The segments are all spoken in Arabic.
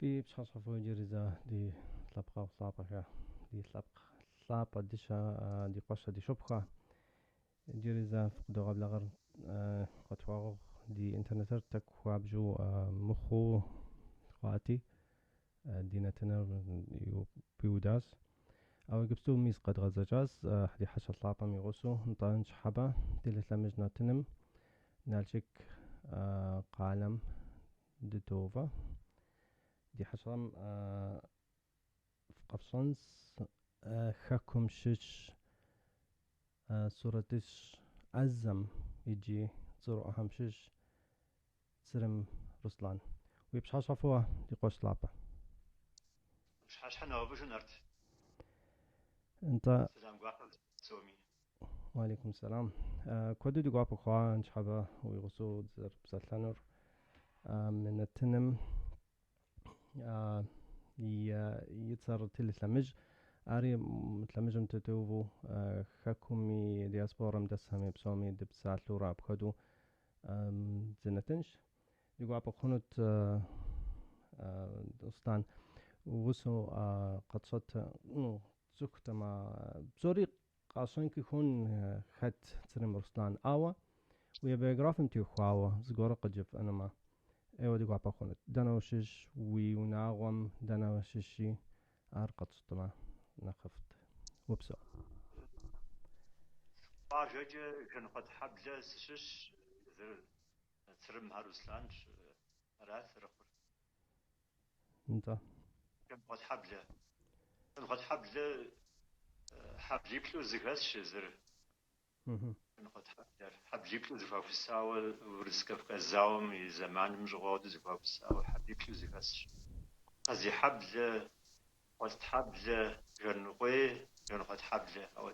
في بشخص جريزة دي طلبقة وطلابة دي طلابة ديشا دي قشة دي شبخة جريزة فقدو قبل غر قطوة دي إنترنت تك وابجو مخو قاتي دينا تنر يو بيوداس أو جبتو ميز قد غزجاز دي حشا طلابة ميغوسو نطان شحبة دي لتلمجنا تنم نالشك قالم دي توفا دي حشرم في قفصنس خاكم شش صورتش أزم يجي صورة أهم شش سرم رسلان ويبش حشفوا دي قوش لعبة مش حنا وبشو نرت انت سلام قاعد سومي وعليكم السلام كودو دي قوابو خواه نشحبه ويغسو زر بسلانور من التنم يتصر تلس لمج أري متلمجم تتوفو خاكومي دياسبورا مدسهمي بسومي دبسات لورا بخدو زنتنش يقو عبو خونت دوستان وغسو قد صوت زكت ما بزوري قاسون كي خون خد تسرم رستان آوا ويا بيغرافم تيو خواوا زغورا قجف أنا ما ايوا دي عبو خونت دانا وشش ويوناغم دانا وششي أرقد صطما نخفت وبسو باجج كان قد حبله سشش زر ترم هاروسلانش راث رخر انت كان قد حبله كان قد حبله حبجيبلو زغاس زر كان قد حبجيبلو زفا في الساوة ورزق في الزاوم زمان مجغود زفا في الساوة حبجيبلو زغاس قصدي حبله قد حبله جنقوي كان قد حبله أو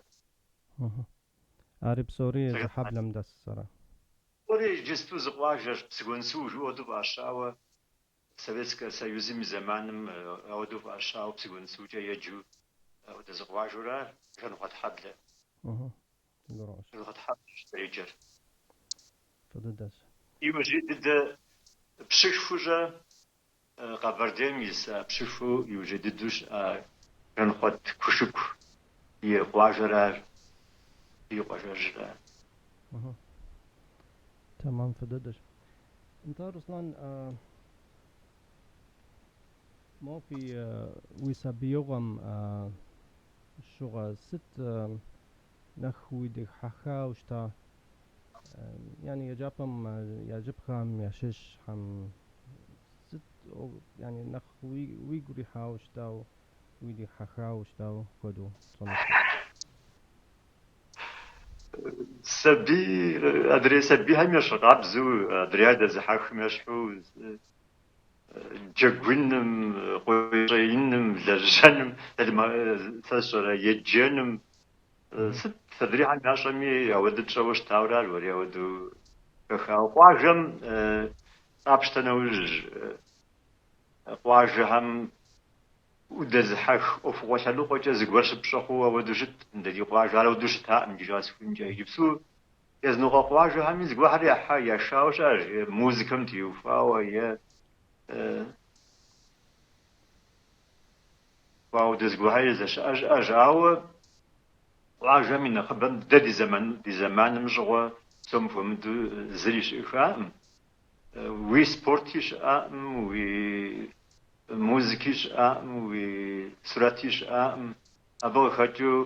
أريب سوري زحاب لمدس الصراحة وري جستو زقواجر بسقونسو جودو باشاوة Советская Союзом زمانم أودو باشاوة بسقونسو جا يجو أودو زقواجورا كانوا قد حبلة دروش كانوا قد حبلة شتريجر فددس يوجد ده بشكفوجا قبردين يسا بشكفو يوجد دوش كانوا قد كشكو يقواجورا يقواجورا تمام فددس انت رسلان ما في ويسا بيوغم شغل ست نخوي دي حخا وشتا يعني يجابم يجبخم يشش هم ست يعني نخوي ويقري حاوشتا ويدي حخا وشتا كدو صنف سبي أدري سبي هم يشغب زو أدري هذا زحاخ مشحو جاكوينم قويرينم لرجانم تسرى يجانم ست تدري عن عشمي أود تشوش تاورال وري أود قواجم أبشتنوج قواجهم ودزحك أفوشلو قوجا زغورش بشخو أودوشت ندي قواجا أودوشت ها مجاز فنجا يجبسو يزنو قواجا هم زغوار يا يشاوش موزيكم تيوفا ويا واو دزغوار زش أجاو قواجا من خبن دي زمان مجوا ثم فمدو زريش إخام وي سبورتيش وي موزيكيش وي سراتيش أبو خاتو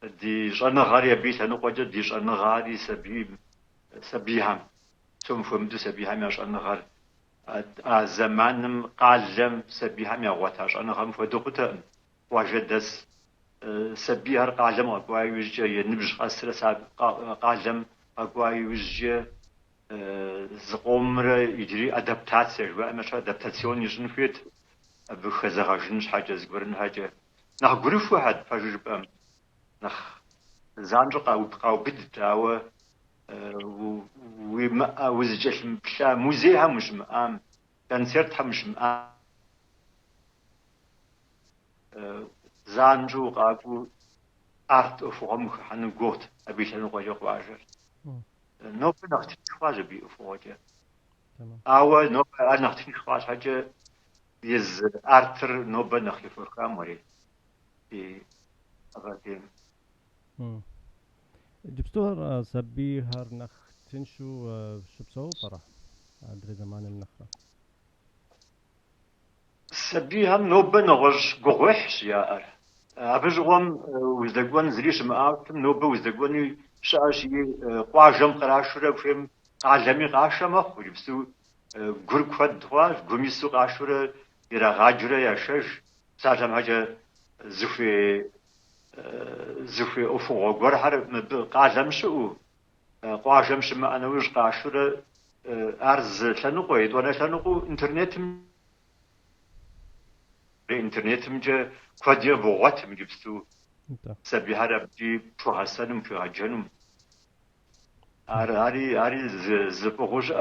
دي جانا غاري بيت أنا قاعد دي جانا غاري سبيهم ثم فهمت سبيهم يا جانا غار زمانم قالم سبيهم يا واتاش أنا غام فدقته واجدس سبيها قالم أقوى وجه ينبج خسر قالم أقوى وجه زقومر يجري أدابتاسيون وأمشى أدابتاسيون يجن فيت بخزاجنش حاجة زقورن حاجة نخ غرف واحد فجرب نخ زانجو قاو بد تاو وما وزجل مبلا موزيها مش مقام كونسيرتها مش مقام زانجو قاو ارت اوفوم خانو غوت ابيش انو قاجو قاجر نو نختي خواجه بي اوفوجه تمام أو نو نختي خواجه حاجة يز أرتر نوبة نخيفو كاموري في أغاديم. جبستوهر سبي هر نخ تنشو شبسو برا أدري زمان النخرة سبي هم نوبة نغش قوحش يا أر أبجوم وزدقون زريش مآتم نوبة وزدقوني شاشي قواجم قراشورة فيم عالمي قاشة مخو جبستو قر كود دواج قميسو قاشورة يرا غاجرة يا شش ساعتم هجا زفي أفو غور هر قاجم شو قواجم شما أنا وش قاشورة أرز شنقو يدوانا شنقو إنترنت مجا كوديا بوغات مجبستو سبي هذا بدي بروحسنم في عجنم أري زبوغش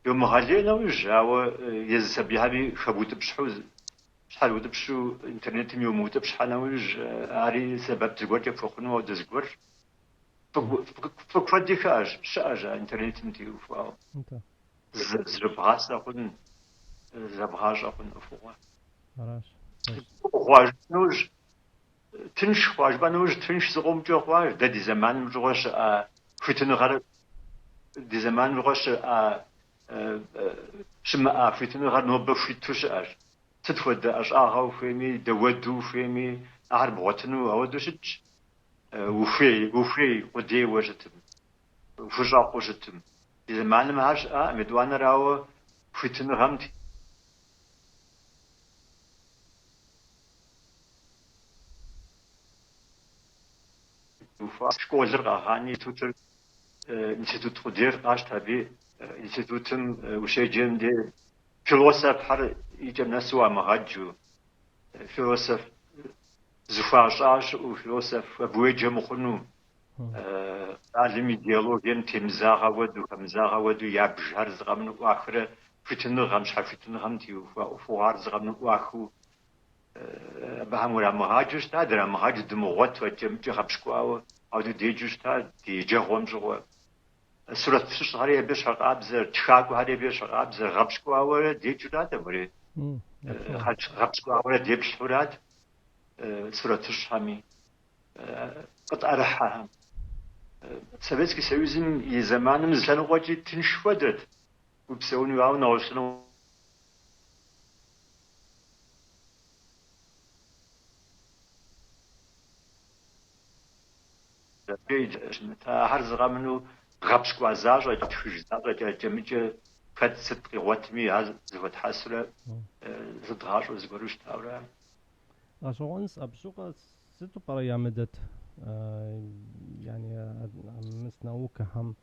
يوم غالينا وش أو يز سبي هذه خبوت بشحوز شحال ود بشو إنترنت يوم ود بشحال وش أري سبب تقول يا فوقنا ودزقور فكودي خاش شاج إنترنت متي وفاو زربغاس أخون زربغاش أخون أفوق خواج نوج تنش خواج بانوج تنش زغم جو خواج ده دي زمان مجوش فتنو غر دي زمان مجوش شما فتنو غر نوبة فتوش تتفد أغاو فيمي دودو فيمي أعرب غتنو أو دوشج وفي ودي وجتم وفجع وجتم دي زمان مهاش مدوانا راو فتنو غمتي شكوزر غاني توتر إنستيتوت خدير قاش تبي إنستيتوتم وشيجم دي فيلوسف حر يجم نسوا مهاجو فيلوسف زفاش عاش وفيلوسف بويجم مخنو علمي ديالوجين تمزاغا ودو كمزاغا ودو يابجهر زغمن واخره فتنو غمش فتنو غمتي وفوار زغمن واخو بهمورا مهاجش تا درا مهاج دموغت وجم جخبشكوا أو ديجوش تا ديجهم جوا سورة تشش هاري بيش عبزر تشاكو هاري بيش عبزر غبشكوا أو ديجودا تمري غبشكوا أو ديبش حرات سورة تشش همي قد أرحها سويتسكي سويزم يزمان مزلان واجي تنشودت وبسوني واو نوشنو هر زغمنو غبش قوازاج و تخرج زاج جميع فت ست قوتمي هذا زود حسرة زدغاش وزغروش تاورا أشوانس أبشوقة ستو برا يامدت يعني مسناوك هم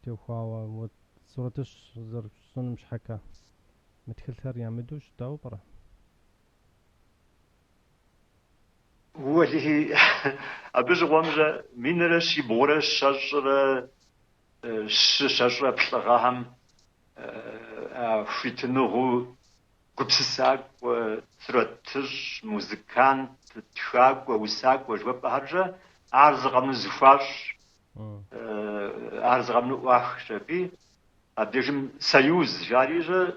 تيوخوا وصورتش زر سون مش حكا متخلتر يامدوش تاو برا هو اللي أبيج غمجة من رشي بورا شجرة شجرة بلغاهم فيتنو قبسساق وثرتج موزيكان تشاق ووساق وجواب هرجة عرض غمن زفاش عرض غمن واخ شبي أبيجم سيوز جاريجة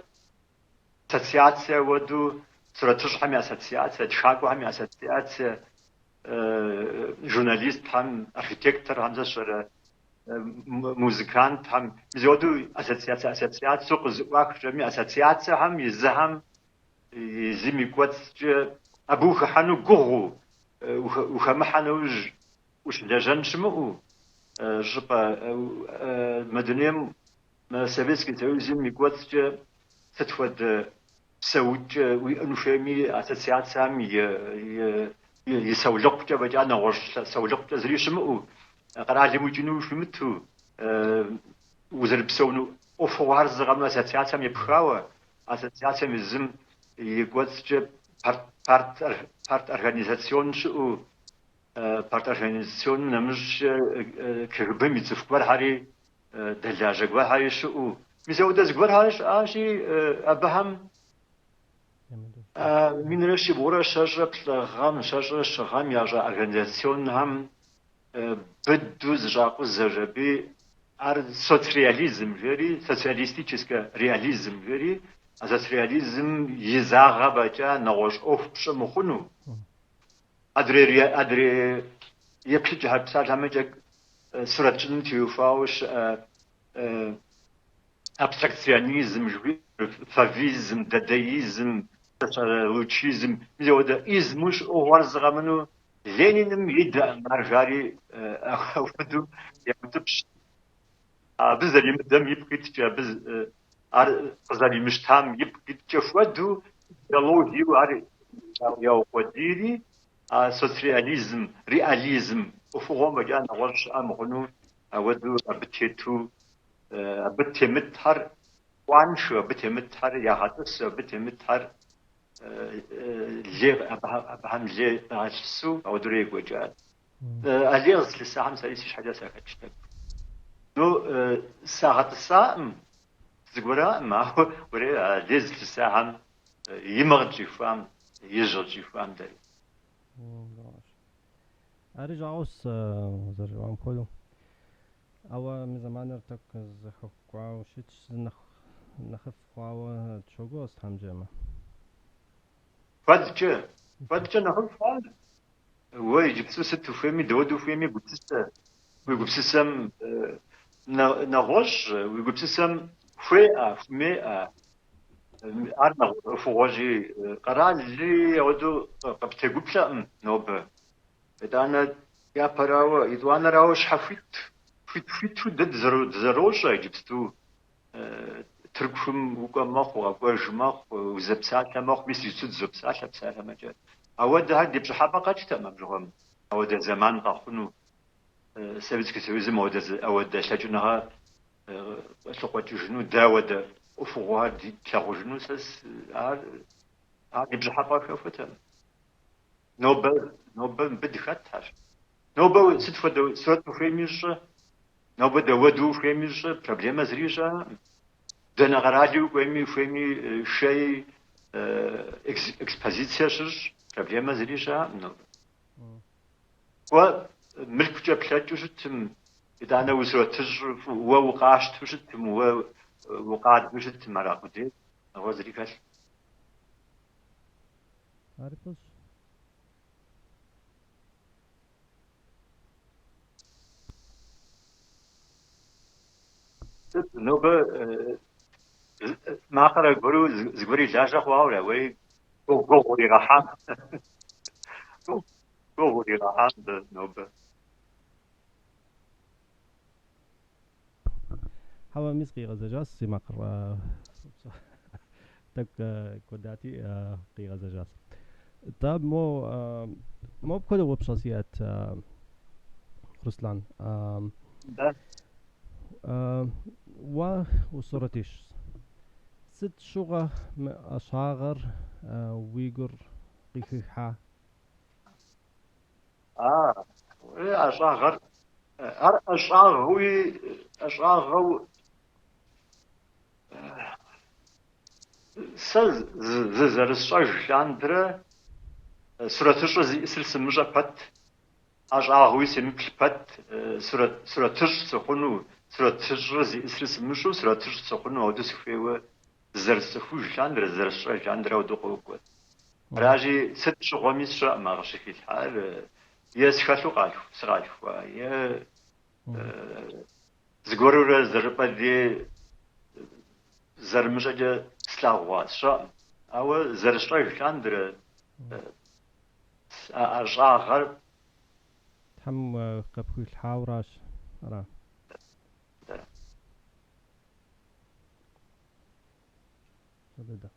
تسياتسيا ودو ثرتج هم أساسياتسيا تشاق هم أساسياتسيا جورناليست هم أركيتكتر هم زشرة موزيكانت هم زودو أساسيات سوق زواك جميع أساسيات هم يزهم يزمي قوتش أبوه حنو قغو وخم حنوج وش لجن شمو جبا مدنيم ما سبيسكي تقول زمي قوتش تتفد سوج وينفهمي أساسيات هم يسولق جبا أنا وش سولق زري شمو قرالي مجنو فهمتو وزرب سونو أفوار زغم أساسيات هم يبخاوة أساسيات هم يزم يقولش بارت أورغانيزاسيون شو بارت أورغانيزاسيون نمش كربم يتفكر هاري دلاجة قوار هاري شو ميزودة زقوار هارش آشي أبهم من رشي بورا شجرة بلغام شجرة شغام ياجا أورغانيزاسيون هم بدوز جاقو زربي أر سوسياليزم غيري سوسياليستيكسكا رياليزم غيري соцреализм изага бача нагош офш мухуну أدري يبشج هالبسال همجك سورة تيوفاوش أبستراكسيونيزم فافيزم دادايزم لوتشيزم ميزودا إزمش أوارزغا منو لينينم يدعى مارجاري أخوذو يمتبش بزالي مدام يبقي تجا بزالي مشتام يبقي تجا فودو يلو ديو عاري يا وديري سوسياليزم رياليزم وفوق ما جانا ورش أمغنو أودو أبتيتو أبتيمتهر وانشو أبتيمتهر يا هاتس أبتيمتهر ليه أبهم ليه عشسو أو دريق وجاد أليغز لساهم ساليسيش حاجة ساكتشتك نو ساعة الساعة زغورا ما هو وري ليز لساهم يمغجي فام يجرجي فام داري أرجع أوس زرجوان كله أو من زمان ارتك زخوا وشيتش نخف خوا تشوغوس هم جمع فادجا نخل فال وي جبتو ستو فيمي دودو فيمي بوتستا ويقبسسم نغوش ويقبسسم فوي فمي أنا فوجي قرال لي يودو قبتيقبلا نوب إذا يا براو إذا أنا راوش حفيت فيت دد زروشة جبتو تركفم وقمخ وقوجمخ وزبسات مخ بس يسود زبسات بسات مجال أود هاد يبش حبة قد تمام جوهم أود زمان قاخنو سويت كسويزم أود شجنها سقوط جنو داود أفوها دي تلاقو جنو سس يبش حبة شوفتها نوبل بدخلتها نوبل ستفدو سوت فيميش نوبل دودو فيميش проблема зрижа دنا غراليو فيمي شيء экспозиция شش проблема зрижа نو و ملك جا بلاجو شتم إذا أنا وسوتش ووقعت شتم ووقعت شتم على قدي هو زريكاش عارفش نوبل ما أقدر أقوله زغوري جاجا خواولا وي غوري راحان غوري راحان نوبل هوا مسقي غزجاس سماقر تك كوداتي قي غزجاس طب مو بكل وبشاسيات رسلان وصورتيش ست شغة أشاغر ويغر قيخيحا أشاغر أشاغوي أشاغو سز زرساج لاندرا سورتش زي اسل سمجا بات أشاغوي سمكل بات سورتش سخونو سورتش زي اسل سمجو سورتش سخونو أودس فيو زرسخوج لاندرا زرساج لاندرا ودقوق راجي ست شغوميس شا ما غشكيت حال يسخلو قالو سرالو يا زغورو زربا دي زرمجا سلاغوات شا أو زرشاج لاندرا أشاغر تحم قبخي الحاوراش أرى ده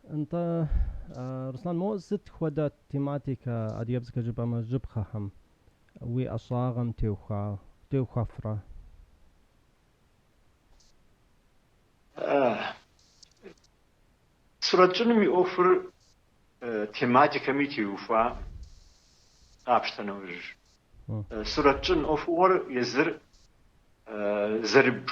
انت رسلان مو ست خودات تيماتيكا اديبزك جبا ما جبخا هم وي أصاغم تيوخا فرا سورتشنمي أوفر تيماتيكا ميتيوفا أبشتنوج سورتشن أوفر يزر زرب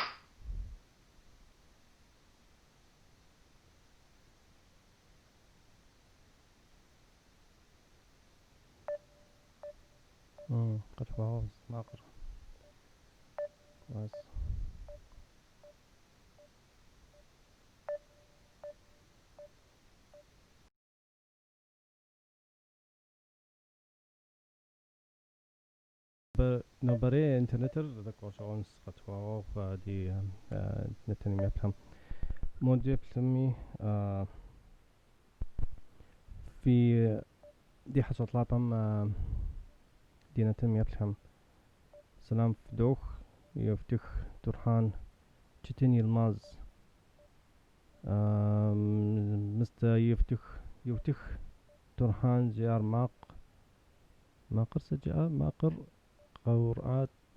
قد فاوز ما قرأ كويس نبري انترنتر ذاك وشون سقطوا فدي نتني يفهم موديل سمي في دي حصلت لابم دي نتني يفهم سلام فدوخ يفتخ ترحان تشتني الماز مست يفتخ ترحان زيار ماقر سجاء ماقر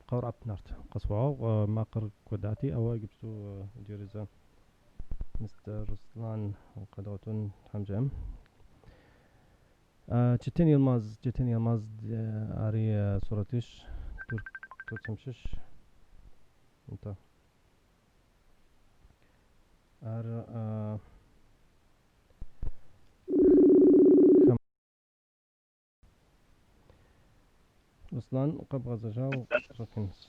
قورات نارت قصواو ماقر كوداتي أو جبتو جيرزان مستر رسلان قدوتون حمجم جتني الماز أري صورتش تمشش انت رسلان قبل غزجاو ركنس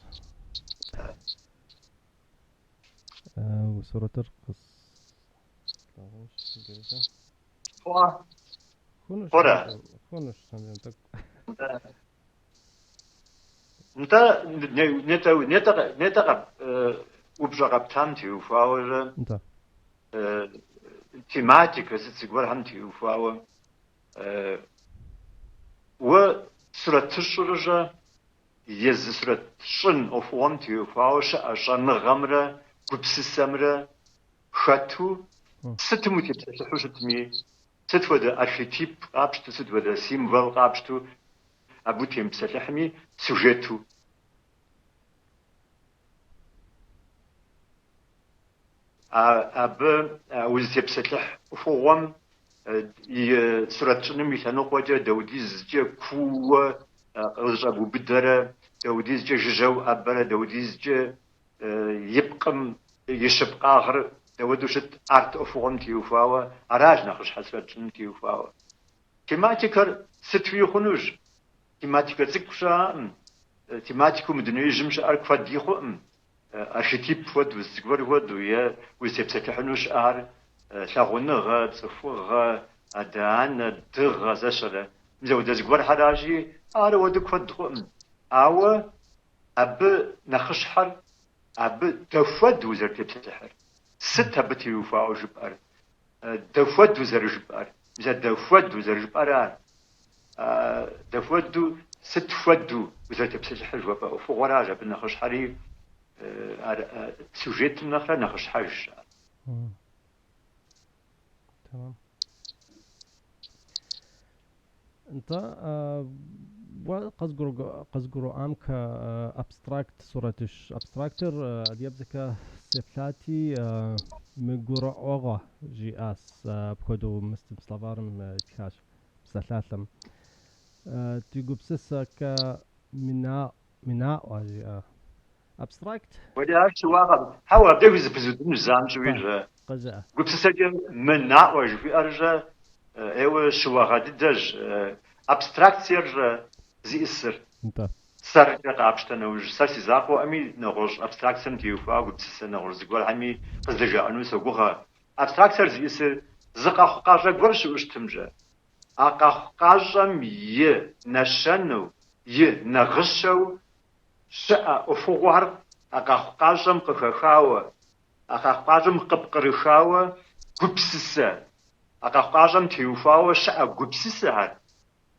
وصورة ترقص خونش سمجنتك نتا وبجغب تامتي وفاور انت تيماتيك ستسيقور همتي وفاور وسورة تشرجة يز سورة شن أفوامتي وفاور شأشان غمرة قبسسمرة خاتو ستموتي بتحوش تمي ستودا أرشيتيب قابشتو ستودا سيمبل قابشتو أبوتيم بسلحمي سوجيتو وزي بسلح فوام سورة شنم يثنو قوجة دوديز جا كوة رجابو بدرة دوديز جا ججو أبرة دوديز جا يبقم يشبقى غر دودوشت أرت أفوام تيوفاوة أراج نخش حسرة شنم تيوفاوة تيماتيكر ستوي خنوج تيماتيكر زكشا تيماتيكو مدنوي جمش أرك فديخو أرشيتيب فود وزقبر فود ويا ويسبسكحنوش أر ثغنغ صفوغ أدان دغ زشرة مزود زقبر حراجي أر ودك فدخم أو أب نخش حر أب دفود وزر تبسحر ست بتي وفاء جبار دفود وزر جبار مزود دفود وزر جبار دفود ست فود وزر تبسحر وفاء فوراجة بنخش حري سوجيت النخرة نخش حاج تمام انت قصقرو امك ابستراكت صورتش ابستراكتر ديبزك سفلاتي مقرا اوغا جي اس بكودو مستبسلافارم تكاش بسلاتم تيجوبسسك منا واجي abstract ولا شو واقع هوا بدوز بزودن زام شوية قزا وبسسجل من ناوج في أرجع أيوة شو واقع دج abstract سير زي السر انت سر قابشتنا وج سر سيزاقو أمي نغوش abstract سن تيوفا وبسس نغوش زقول عمي قزدجا أنو سوقها abstract سر زي السر زقا قاجا قرش وشتمجا أقا قاجا ي نشنو ي نغشو شاء أفوار أقاقاجم قفخاوة أقاقاجم قبقرخاوة قبسسة أقاقاجم تيوفاوة شاء قبسسة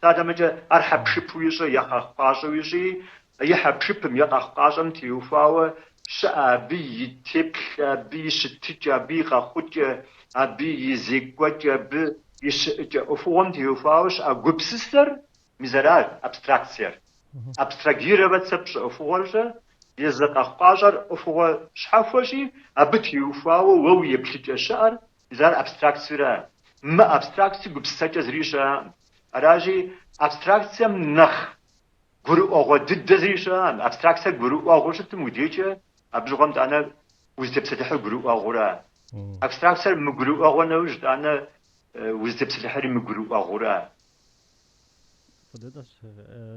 هذا مجا أرحب شبويجي يقاقاجويجي يحب شبم يقاقاجم تيوفاوة شاء بي تبخ بي شتجا بي غاخوجا بي يزيقوجا بي يشجا أفوام تيوفاوة شاء قبسسر مزرار أبستراكسير أبستراكيرة بتسبش أفوارجا يزق أخقاجر أفوار شحفوشي أبتي يوفاو وو يبلج الشعر إذا أبستراكسيرا ما أبستراكسي قبستاجة زريشا أراجي أبستراكسي نخ قرؤ أغو ضد زريشا أبستراكسي قرؤ أغو شت مديجة أبجغمت أنا وزدب سلحة قرؤ أغورا أبستراكسي مقرؤ أغو نوجد أنا وزدب سلحة مقرؤ أغورا فددش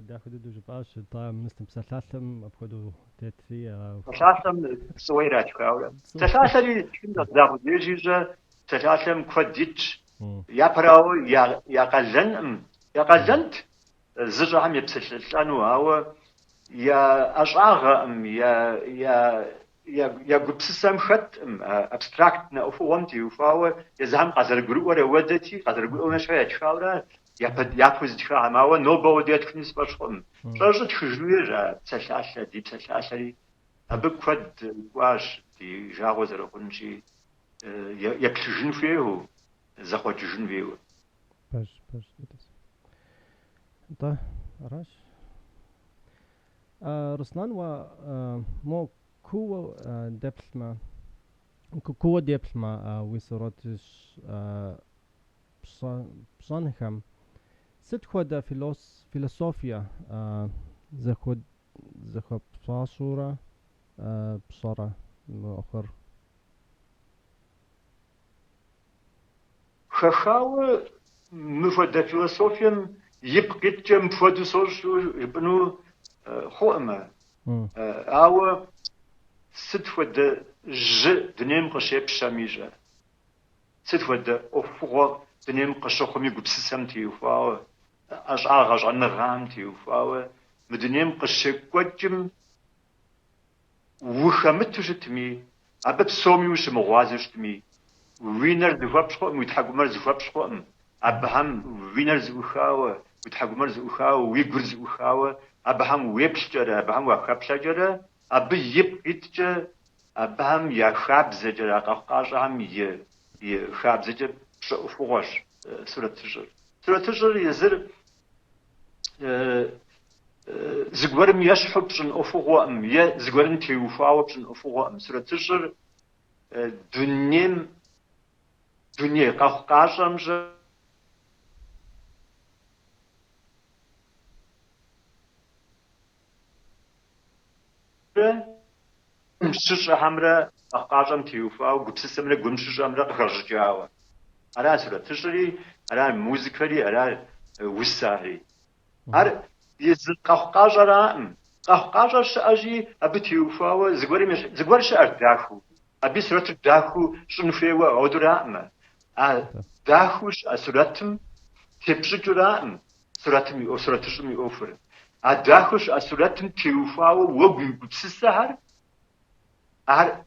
داخل دو جباش طعم مستم سلاسم أبخدو تيتري سلاسم سويرات كاولا سلاسم كنا داخل ديجيجا سلاسم كوديتش يابراو يقلن يقلنت زجعم يبسلسانو هاو يا أشعاغ يا قبسسام ختم أبستراكت نأفوامتي وفاو يزهم قدر جروة ودتي قدر جروة نشوية تفاورا يا بوز تفاعل ما هو نوبا وديت كنيس باشخم شرجت خجلوية تسلاشة دي تسلاشة أبوك فد واش دي جاغو زرقونجي يبتجن فيه زخوة جن فيه باش طيب راش رسلان و مو كو دبل كو دبل ما ويسراتش بصانهم ست خود فيلسوفيا زخود بصاصورة بصارة آخر خخاوة مفادة فيلسوفيا يبقى جم فادو سوش يبنو خوما أو ست فد دنيم قشيب شاميجا ست فد أفوا دنيم قشخمي قبسسم تيوفاو أشعاغ نغام تيوفاو مدنيم قشيب قجم وخمتوشتمي أبب سومي وش مغازشتمي وينر زفابشخو متحكمر زفابشخو أبهم وينر زوخاوة متحكمر زوخاوة ويجر زوخاوة أبهم ويبشجرة أبهم وخبشجرة أبي يبقيتجا أبهم يخاب زجرة قاقاجهم يخاب زجرة فوقش سورة تجر يزر زغورم يشحب بشن أفوقهم زغورم تيوفاوة بشن أفوقهم سورة تجر دنيا قاقاجهم مشش همرا قاقاجم تيوفا وقبسسمنا قمشش همرا قرجاوا أرا سورة تجري أرا موسيقى أرا وساري أر يزل قاقاجرا قاقاجر شأجي أبي تيوفا زغورش أرداخو أبي سورة داخو شنفيوا أودرا داخوش أسورتم تبشجرا سورتمي أو سورة تجمي أوفر داخوش أسورتم تيوفا ووقم قبسسهر أر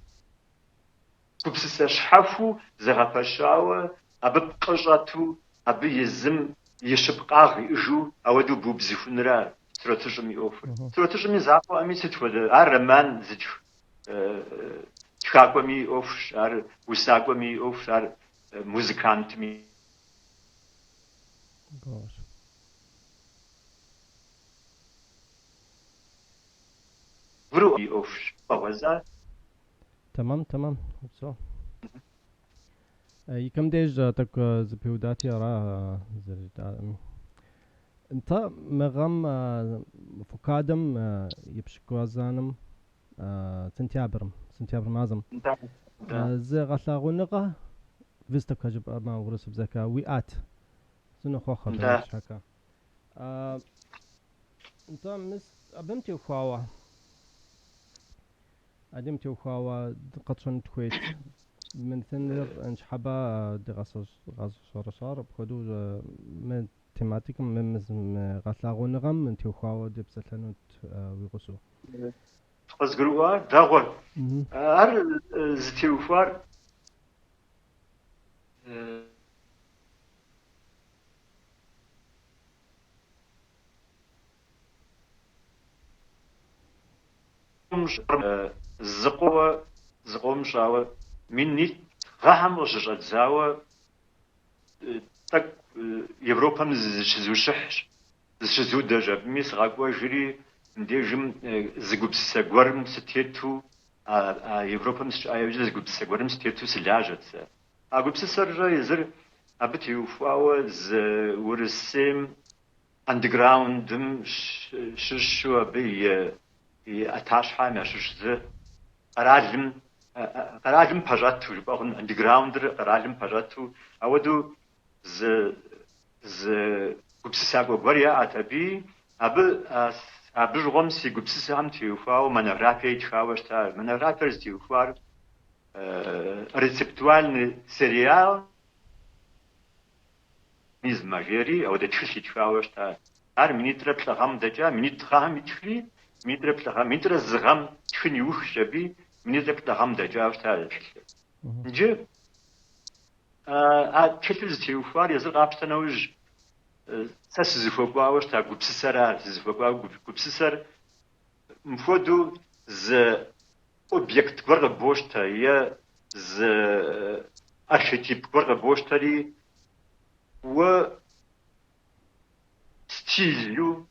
كبسة شحفو زغفشاوة أبى قجاتو أبي يزم يشبقاغ يجو أودو بوبزيفنرا ترتجمي أوفر ترتجمي زعقو أمي ستفدا أرمان زج تخاقومي أوفش أر وساقومي أوفش أر موزيكانتمي ورو أوفش بوزار تمام so يكم ديج تك زبيوداتي را زرد انت مغم فكادم يبشكوازانم سنتيابر مازم زي غلاغونغا فيستا كجب ما ورس بزكا ويات سنو خوخه بش هكا انت مس ابمتي وخاوا أدمتي وخاوا قطشن تويت من ثنر انش حبا دغاص صار بخدو من تيماتيك من غاثلاغون غم من تيوخاوا دبسلنوت ويغسو خزغروا داغور ار زتيوفار زقوم شاوة مني غهم وشجت زاوة تك يوروبا مزوشح زشزو دجا بميس غاقوا جري نديجم زقوب ساقورم ستيتو يوروبا مش أيوجد زقوب ساقورم ستيتو سلاجت أقوب سسر يزر أبتي وفاوة ورسيم underground شو أبي أتاش حامي شو قرالم بجاتو باقون underground قرالم بجاتو أودو ز قبسساقو بريا أتبي أبي رغم سي قبسسام تيوفاو منغرافي تخاوشتا منغرافيرز تيوفار ريسبتوال سريال ميز ماجيري أو دا تخشي تخاوشتا منيت ربط غام دجا منيت خام يتخلي ميتر الزغم تخن يوخ شبي ميتر بلغم دجاج تاع نجي تلز تيوفار يزرق عبستناوج ساس زفوقاوش تاع قبسسر زفوقاو قبسسر مفودو ز اوبجكت كورغ بوشتا هي ز ارشيتيب كورغ بوشتري و ستيلو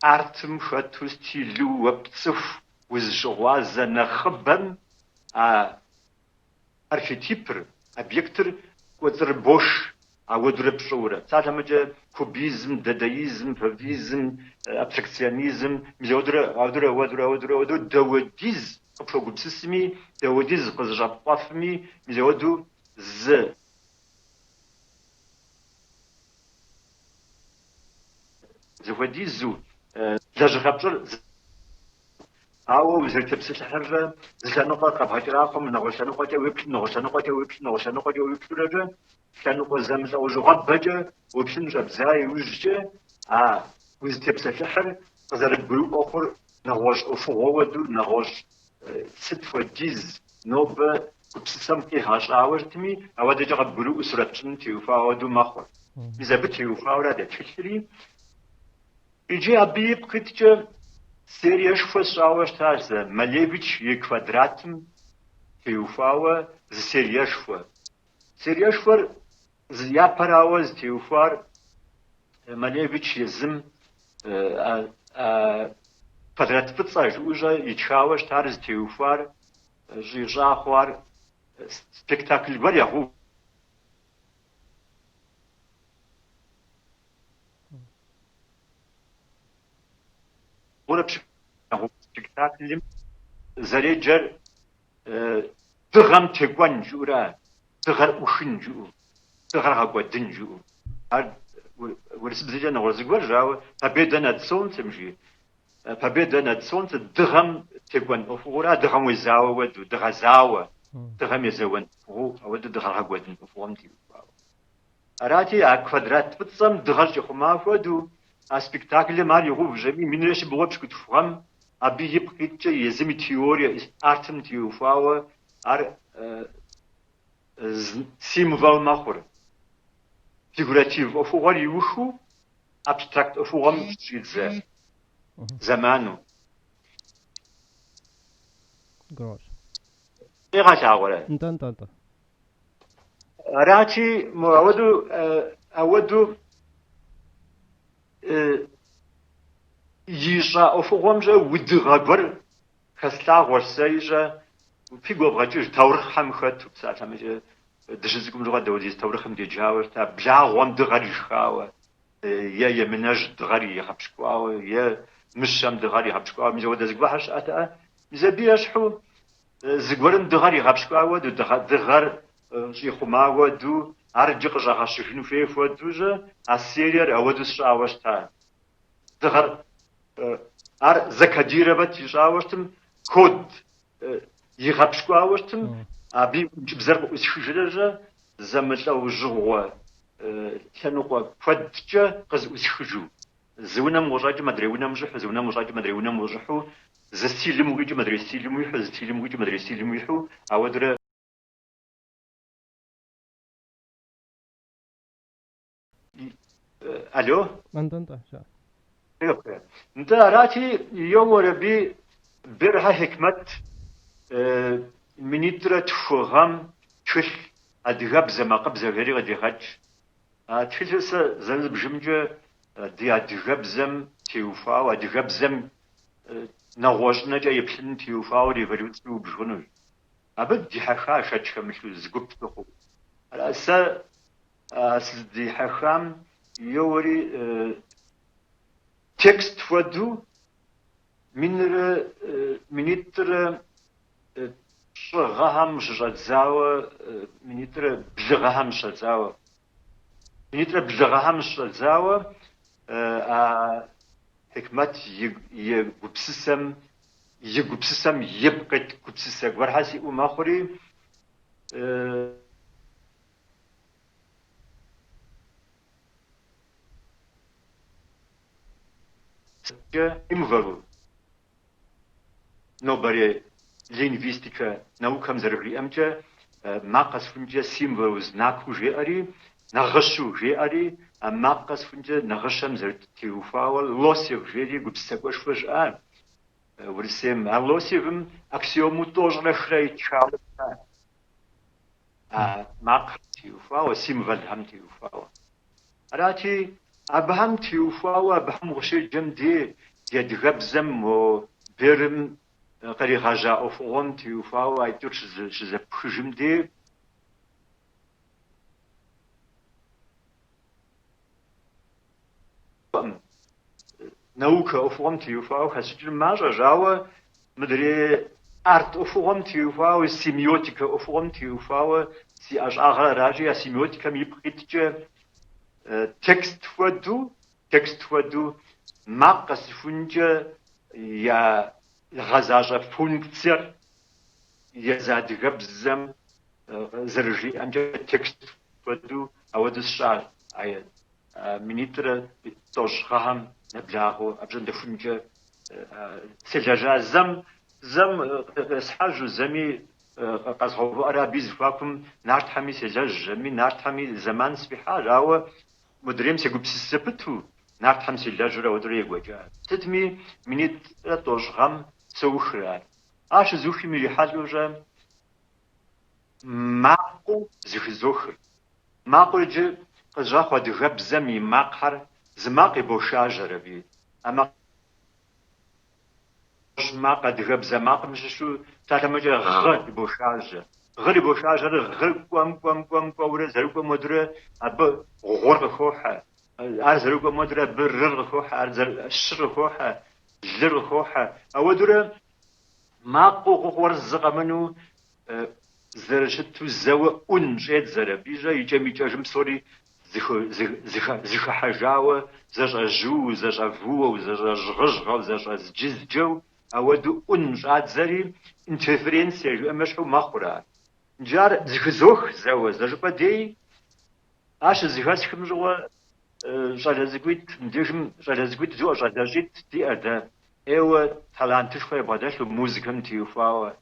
ارتم خاتو ستيلو وبتصف وزجوازا نخبن ارشيتيبر объектор وتر بوش ودر بشورة تعلم كوبيزم دادايزم فافيزم ابستراكسيونيزم ودر دوديز كبشوغ بسسمي دوديز قزجابطافمي مزودو ز زوديزو زجرابجر أو وزارة الصحة زلنا قط بحجرهم نغشنا قط نغشنا رجع كانوا قزمز أو جواب بجا وبشن جاب زاي وجه وزارة الصحة قزر بروق آخر نغش أفواه دو نغش ست فديز نوب بسم كي هاش عورتمي أو ده جاب بروق سرتشن تيوفا دو مخور إذا بتيوفا ولا ده تشتري يجي أبي بكتجه سيريش فسراوش تارزه مليبيش يكوادراتم تيوفاوه سيريش فر سيريش فر زيا براوز تيوفار مليبيش يزم كوادرات فتصاج وجا يتشاوش تارز تيوفار جيجا خوار سبيكتاكل بريا هو ولا سبيكتاكل زريجر دغم تقوان جورا دغر وشن جو دغر هقودن جو هاد ورسب زيجانا ورزقور جاو فبيدنا تسون تمشي فبيدنا تسون دغم تقوان أفورا دغم وزاو ودو دغزاو دغم يزوان فو ودو دغر هقودن أفورم تيو أراتي كوادرات بتصم دغر جخما فودو سبيكتاكل مال يغوب جميع من رش بوابش كتفهم أبي يبقيت يزمي تيوريا أرتم تيوفاوه سيمفال ماخور فيغوراتيف أفوغال يوشو أبستراكت أفوغام جيزة زمانو جروش إيه غاش عاورة انت راتي أودو يجا أفوغام جا ودغابر خسلا غرسيجا في قبضة تورخ هم خد بساعة مجا دشزكم جوا دوديز تورخ هم ديجاور تا بلاغوام دغاري شخاوة يا يمناج دغاري يخبشكواوة يا مشام دغاري يخبشكواوة مجا ودا زقباحش أتا مجا بيشحو زقورن دغاري يخبشكواوة دو دغار يخماوة دو أرجق جاها شفنو فيه فودوجا السيرير أودو شاوش تا دغار زكاديرة بتشاوشتم كود يغبشكواوشتم أبي بزرق وسخجرجا زمتلا وجوا كانوا فدجا قز وسخجو زونا مراج مدريونا مجح زونا مراج مدريونا مجحو زستيل موجي مدري ستيل مويحو زستيل موجي مدري ستيل مويحو أودر ألو انت شا انت راتي يوم ربي برها حكمت منيترة تفهم تشل أدغاب زما قبزة غيري غدي خاتش تشل زل بجمجة دي أدغاب زم تيوفا وأدغاب زم نغوشنا جاي بسن تيوفا ودي غريوت سو بجنوج أبد دي حخا شاتش كمشلو زقب تخو الأسا دي حخام يوري تكست فودو منيتر شغهم شجاوة منيتر بلغهم شجاوة منيتر بلغهم شجاوة حكمت يجبسسم يبقى كبسسك ورحاسي أماخري يمغرو نوبري لينغويستيكا ناوكم زربري أمجا ماقص فنجا سيمبلز ناكو جياري نغشو جياري ماقص فنجا نغشم زرت تيوفاول لوسيف جيري قبستكوش فجأة ورسيم لوسيفم أكسيومو توج نخري تشاول ماق تيوفاول سيمبل هم تيوفاول راتي أبهم تيوفاول أبهم غشي جمدي يدغب زم و بيرم قري غاجا أوفون تيوفاول أيتور شزا بخجمدي نوكا أوفون تيوفاول خسجل ماجا جاوة مدري أرت أوفون تيوفاول سيميوتيكا أوفون تيوفاول سي أجاغا راجي سيميوتيكا ميبقيتجا تكست فودو ماقص فنجا يا غزاجة فونكتير يا زادغب زم زرجي أمجا تكست فودو أودس شعر أي منيتر توشخهم نبلاغو أبجن دفنجا سجاجة زم سحاجو زمي قصغو أرابي زفاكم نارت حمي سجاج زمي نارت حمي زمان سبحار أو مدريم سيقوب سيسبتو نارت حمي سجاجو ودري يقوجا تتمي منيت توشخم سوخرا آش زوخي مريحالو جا ماقو زوخ زوخر ماقو جي قجاخو دغب زمي ماقحر زماقي بوشاجر بي أما ماقا دغب زماق مششو تاتمجا غر بوشاجر غر بوشاجر غر قوام قورة زرقو مدرة أب غور خوحة أرزرقو مدرة برر خوحة أرزر الشر خوحة زر خوحة أودرة ماقو غور زغمنو زرشتو زوا أنجد زربيجا يجمي جاجم سوري زخ حجاوة زجا جو زجا فو زجا جغجغ زجا زجزجو أودو أنجاد زري انتفرنسيا جو أمشحو مخورا جار زخزوخ زوا زجبا دي آش زخاسكم جوا جالزقويت نديجم جالزقويت جو جالجيت دي أدا إيوه تالانتش خوي بادش موزيكم تيوفاوه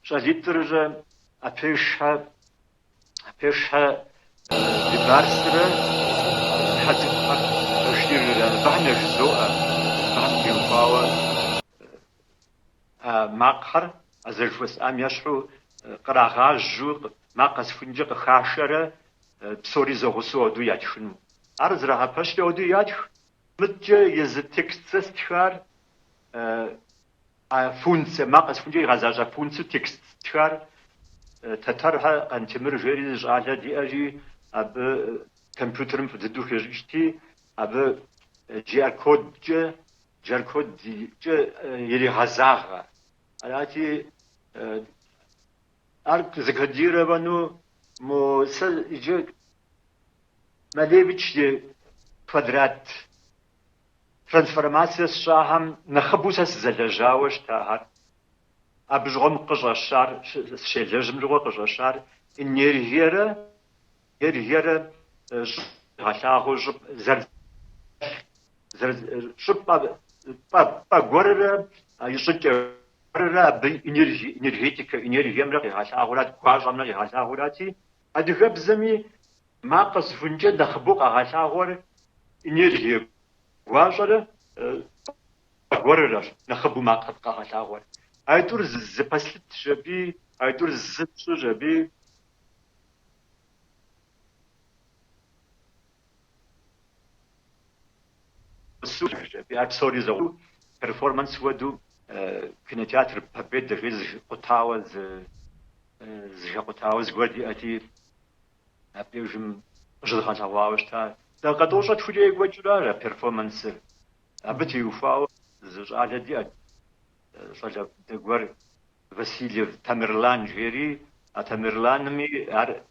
جاليترجا أبيشها ببارسرة حتى أشير بعنش زوء بعنش يوفاوة ماقحر أزرفوس أم يشحو قراغاج جو ماقس فنجق خاشرة بسوري زغسو دو يادشنو أرز راها پشت دو يادش متجا يزتكست استخار فونس ماقس فنجي غزاجة فونس تكست استخار تترها قنتمر جيري جعلها دي أجي أب كمبيوترم في الدو خيجتي أب جير كود دي يلي غزاغة ألاتي أرك زكديرة بانو مو سل إجا مليبتش دي كوادرات ترانسفورماسيا شاهم نخبوسة زلجاوش تاهر أبجغم قجاشار شيلجم جوا قجاشار إنيرهيرة غشاغو زر شب با غورة يشجع غورة بإنيرهيتك إنيرهيم رقي غشاغورات قاجم رقي غشاغوراتي أدغب زمي ما قصفنجة دخبوق غشاغور إنيرهيم غاجرة غورة نخبو ما قد غشاغور أيدور زباسلت جبي أيدور زبسو جبي سوج جبي أكسوري زو performance ودو كنا تياتر ببيت دغيز قطاوز قطاوز غودي أتي أبيجم جدخان تواوش تا دا قدوشة تفجي غوجرا performance أبتي وفاو زج على دي صجب دغور Васильев Тамерлан жери, а Тамерлан ми ар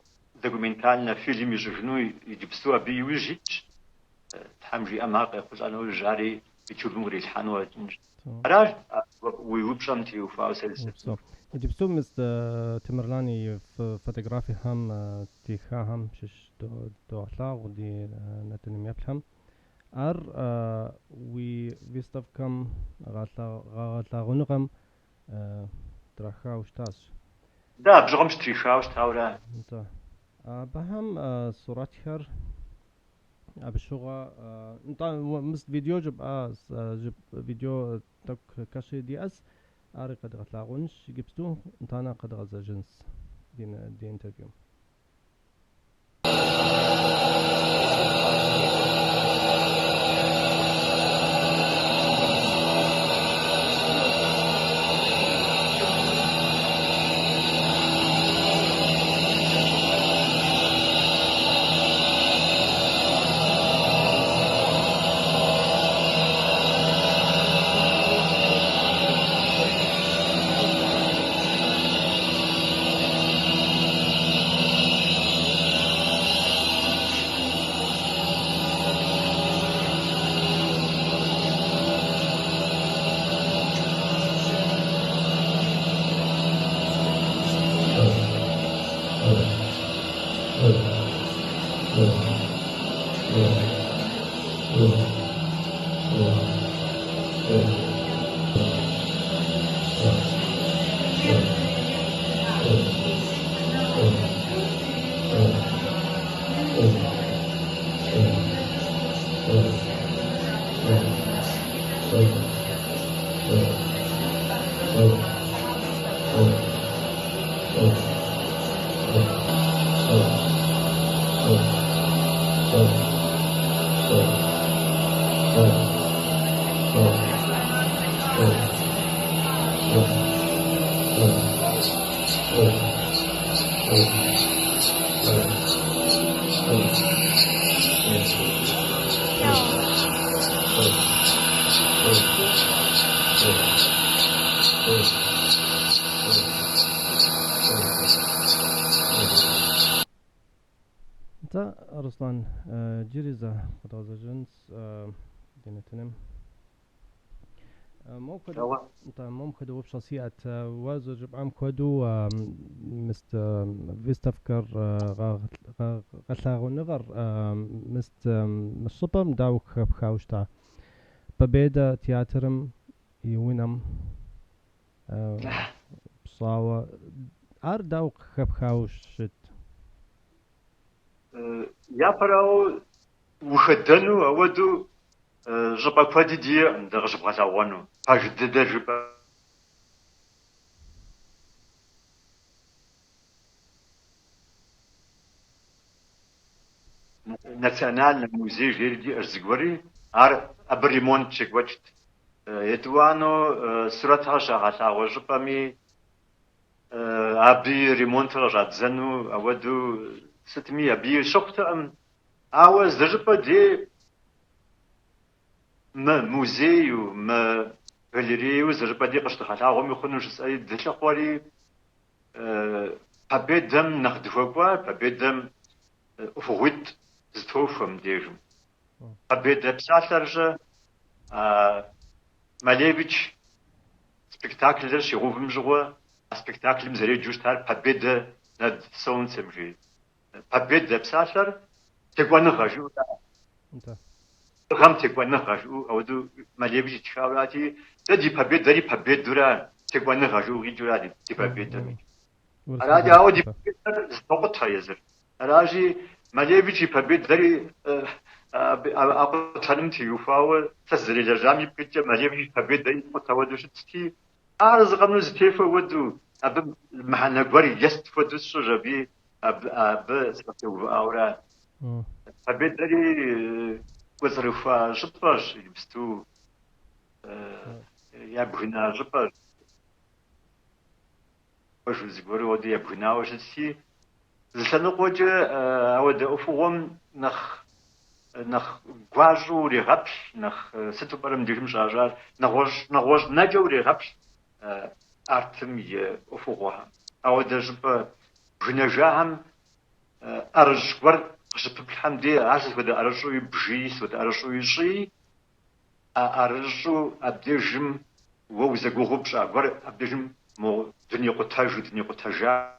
документальный фильм жигну и дипсту аби ужич. Там же амак خصانو جاري بيشوفون ريل حنوات. راج ويوبشام تيو فاوسلس. دipstu مست تمرلاني في فوتوغرافي هم تيخا هم شش دو أخلاق ودي نتنم يبلهم. وي выставкам гъэлъагъуныгъэм трахауштащ. Да, бжыгъэм щытрихауэ Да. Абыхэм сурэтхэр абы щыгъуэ мыс видео жыпӏэ видео тӏэкӏу кэщи диӏэс ари къэдгъэлъагъунщ иджыпсту нтӏанэ къэдгъэзэжынщ ди интервью. انت رسلان جيريزا قدازجنس دينتنم مو كدو بشخصية وازج بعم كدو مست فيستفكر غلاغو نغر مست مصبم داوك بخاوشتا ببيدا تياترم يوينم بصاوة ار داوك بخاوشت يا براو وخدنو اودو جبا كوادي دي ندغ جبا لاوانو فاجد جبا ناسيونال موزي جيردي ارزغوري ار ابريمون تشيكواتشت يدوانو سوراتها شغالا وجبامي ابي ريمونت رادزنو اودو 600 ابي شوكت ام اواز دجبا دي ما موزي وما غاليري وزربا دي قشطخالا غوم يخونو جساي دلخواري بابيدم نخدفوكوا بابيدم فويت زتوفم ديجم بابيد بسالرجا ماليفيتش سبيكتاكل شيغوفم جوا سبيكتاكل مزري جوشتار بابيد ند سون سمجي بابيد بسالر تكوان غاجو غام تكوان غاجو اودو ماليفيتش تشاوراتي دي بابيد دورا تكوان غاجو غيجورا دي بابيد راجي اودي زتوقت يزر راجي ماليفيتش بابيد دري ابو تنمتي يفاول تزري لجامي بيتش ماليفيتش بابيد دري متودوشتي ارز غنو زتيفو ودو اب محنا غوري يست فودو سوجبي اب سبتو اورا بابيد دري وزرفا جباش يبستو يا بغينا جباش واش زغوري ودي يا بغينا واش تسي زسنقوج اود افوم نخ غواجو لي غابش نخ ستو برم ديرم جاجار نغوج ناجو لي غابش ارتم ي افوها اود جب بنجاهم ارجور جب الحمدي عاش ود ارجو يبجيس ود ارجو يجي ارجو ابدجم ووزغو غبش اغور ابدجم مو دنيا قتاجا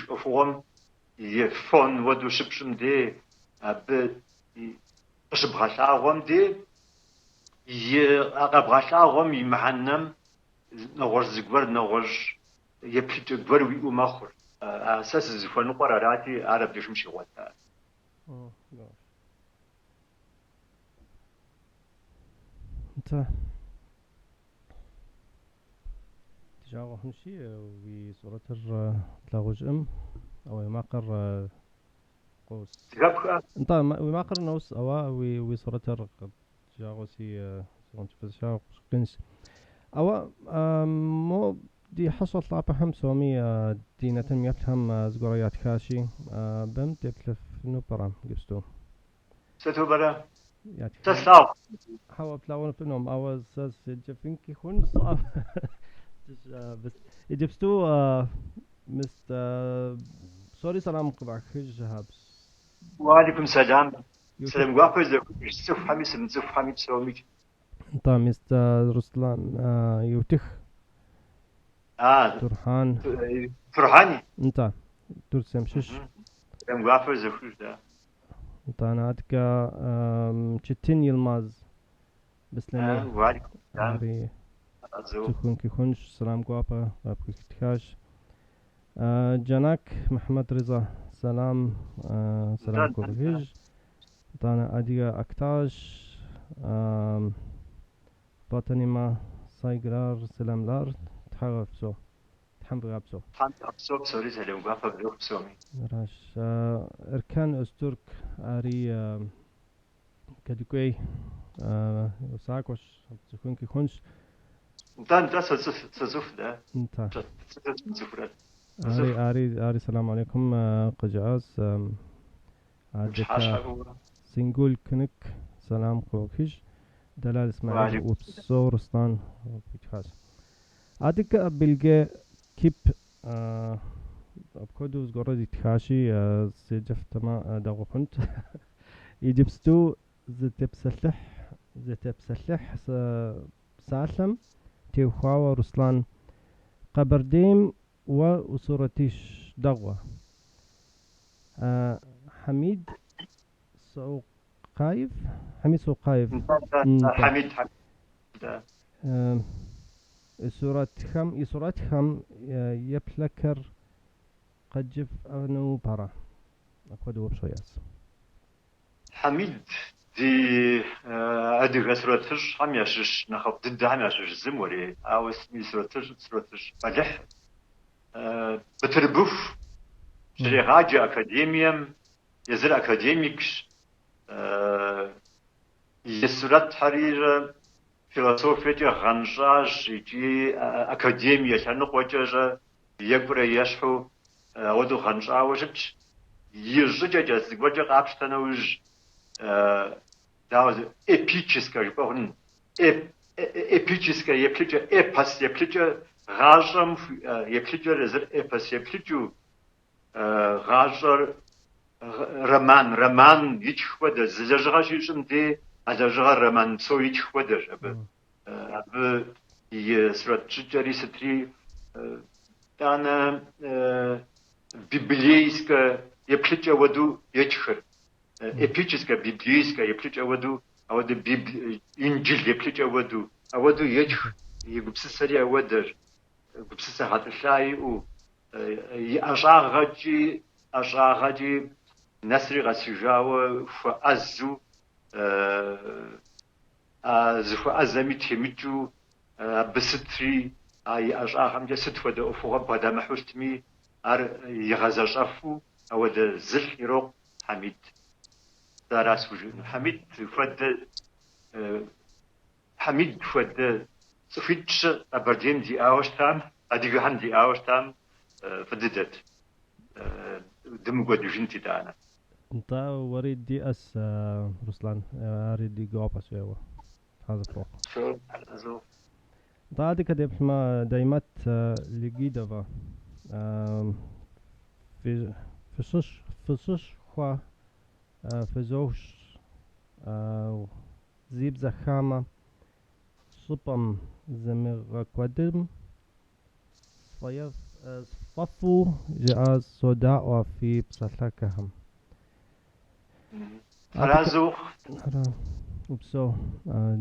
افوم يفون ودو شبشم دي اب شبغالاغم دي أقبغشاغم يمحنم نغوش زغور نغوش يبلج غور وي مخور أساس زفن قراراتي عرب دشم شي وتا انت تجاوه نشي وصورة تلاغوج او ماقر قوس انت وماقر نوس او وصورة جاغوسي سونت فشاو قنس او مو دي حصل طابة هم سومي دينة يفهم زغوريات كاشي بم تبلف نوبرام جبستو ستو برا يات تسلاو حاول بلاون فينهم او ساس جفنكي خون صعب بس جبستو مست سوري سلام قبع خج هابس وعليكم السلام سلام قافز سوف حمي سوف حمي تسومي طا مست رسلان يوتخ ترحان فرحاني انت ترسم شش سلام قافز خج ده انت انا عدك تشتين يلماز بسلمي وعليكم السلام هاري تكون كي خنش سلام قوابا بابك تكاش جناك محمد رضا سلام سلام كوبهيج طانا أديا أكتاش باطني ما سايقرار سلام لار تحرف سو تحمبغ أبسو أبسو سوري سلام قافا بلوك سومي راش إركان أسترك أري كدوكي وساكوش تكون كي خنش انت سوف ده انت أري سلام عليكم قجاز عادك سنقول كنك سلام قوكيش دلال اسماعيل وبصور رستان بيتخاص عادك بلقى كيب بكودوز قرد يتخاشي سيجفت ما داغو كنت يجبستو زتبسلح سالم تيوخاوة رسلان قبرديم وصورتيش دغوة حميد سوقايف حميد سورة خم يبلكر قجف أنو برا أكودو بشوياس حميد دي أدي غسرتش هم يشش نخب ضد هم يشش زموري أو اسمي سرتش ملح بتربوف شري غاجة أكاديميم يزر أكاديميكش يسرت حرير فيلسوفية غنجاج يجي أكاديمية شنو وجه يكبر يشحو ودو غنجا وجبش يجي وجه قابش تنوج داوز эпическое بقولن эпическое يبلج эпос يبلج غاجم يبلج رزر эпос يبلج غاجر رمان يتخوده زجاجيشم دي ازجا رمان سو يتخوده اب يسرتجري ستري دانا библейское يبلج ودو يتخر эпическое библейское يبلج ودو أود إنجيل يبلج ودو يتخ يقبسسري ودر قبسسه هاتشاي و أشاغجي نسري غسيجاو فأزو زفو أزمي تيميجو بستري أي أشاغم جسد ودا أفوغ بدا محوستمي يغزاشافو أود زل يروق حميد داراس وجود حميد فد سفيتش أبردين دي أوشتام أديجهان دي أوشتام فددت دم قد جنتي دانا انت وريد دي اس رسلان اريد دي جواب اسوي هذا فوق شو هذا بعد كده بما دايمات لجيدفا في صش خوا في زوش زيب زخامة صبم زمير قدم صيف صفو جاء صداع في بسلكهم فرازو وبسو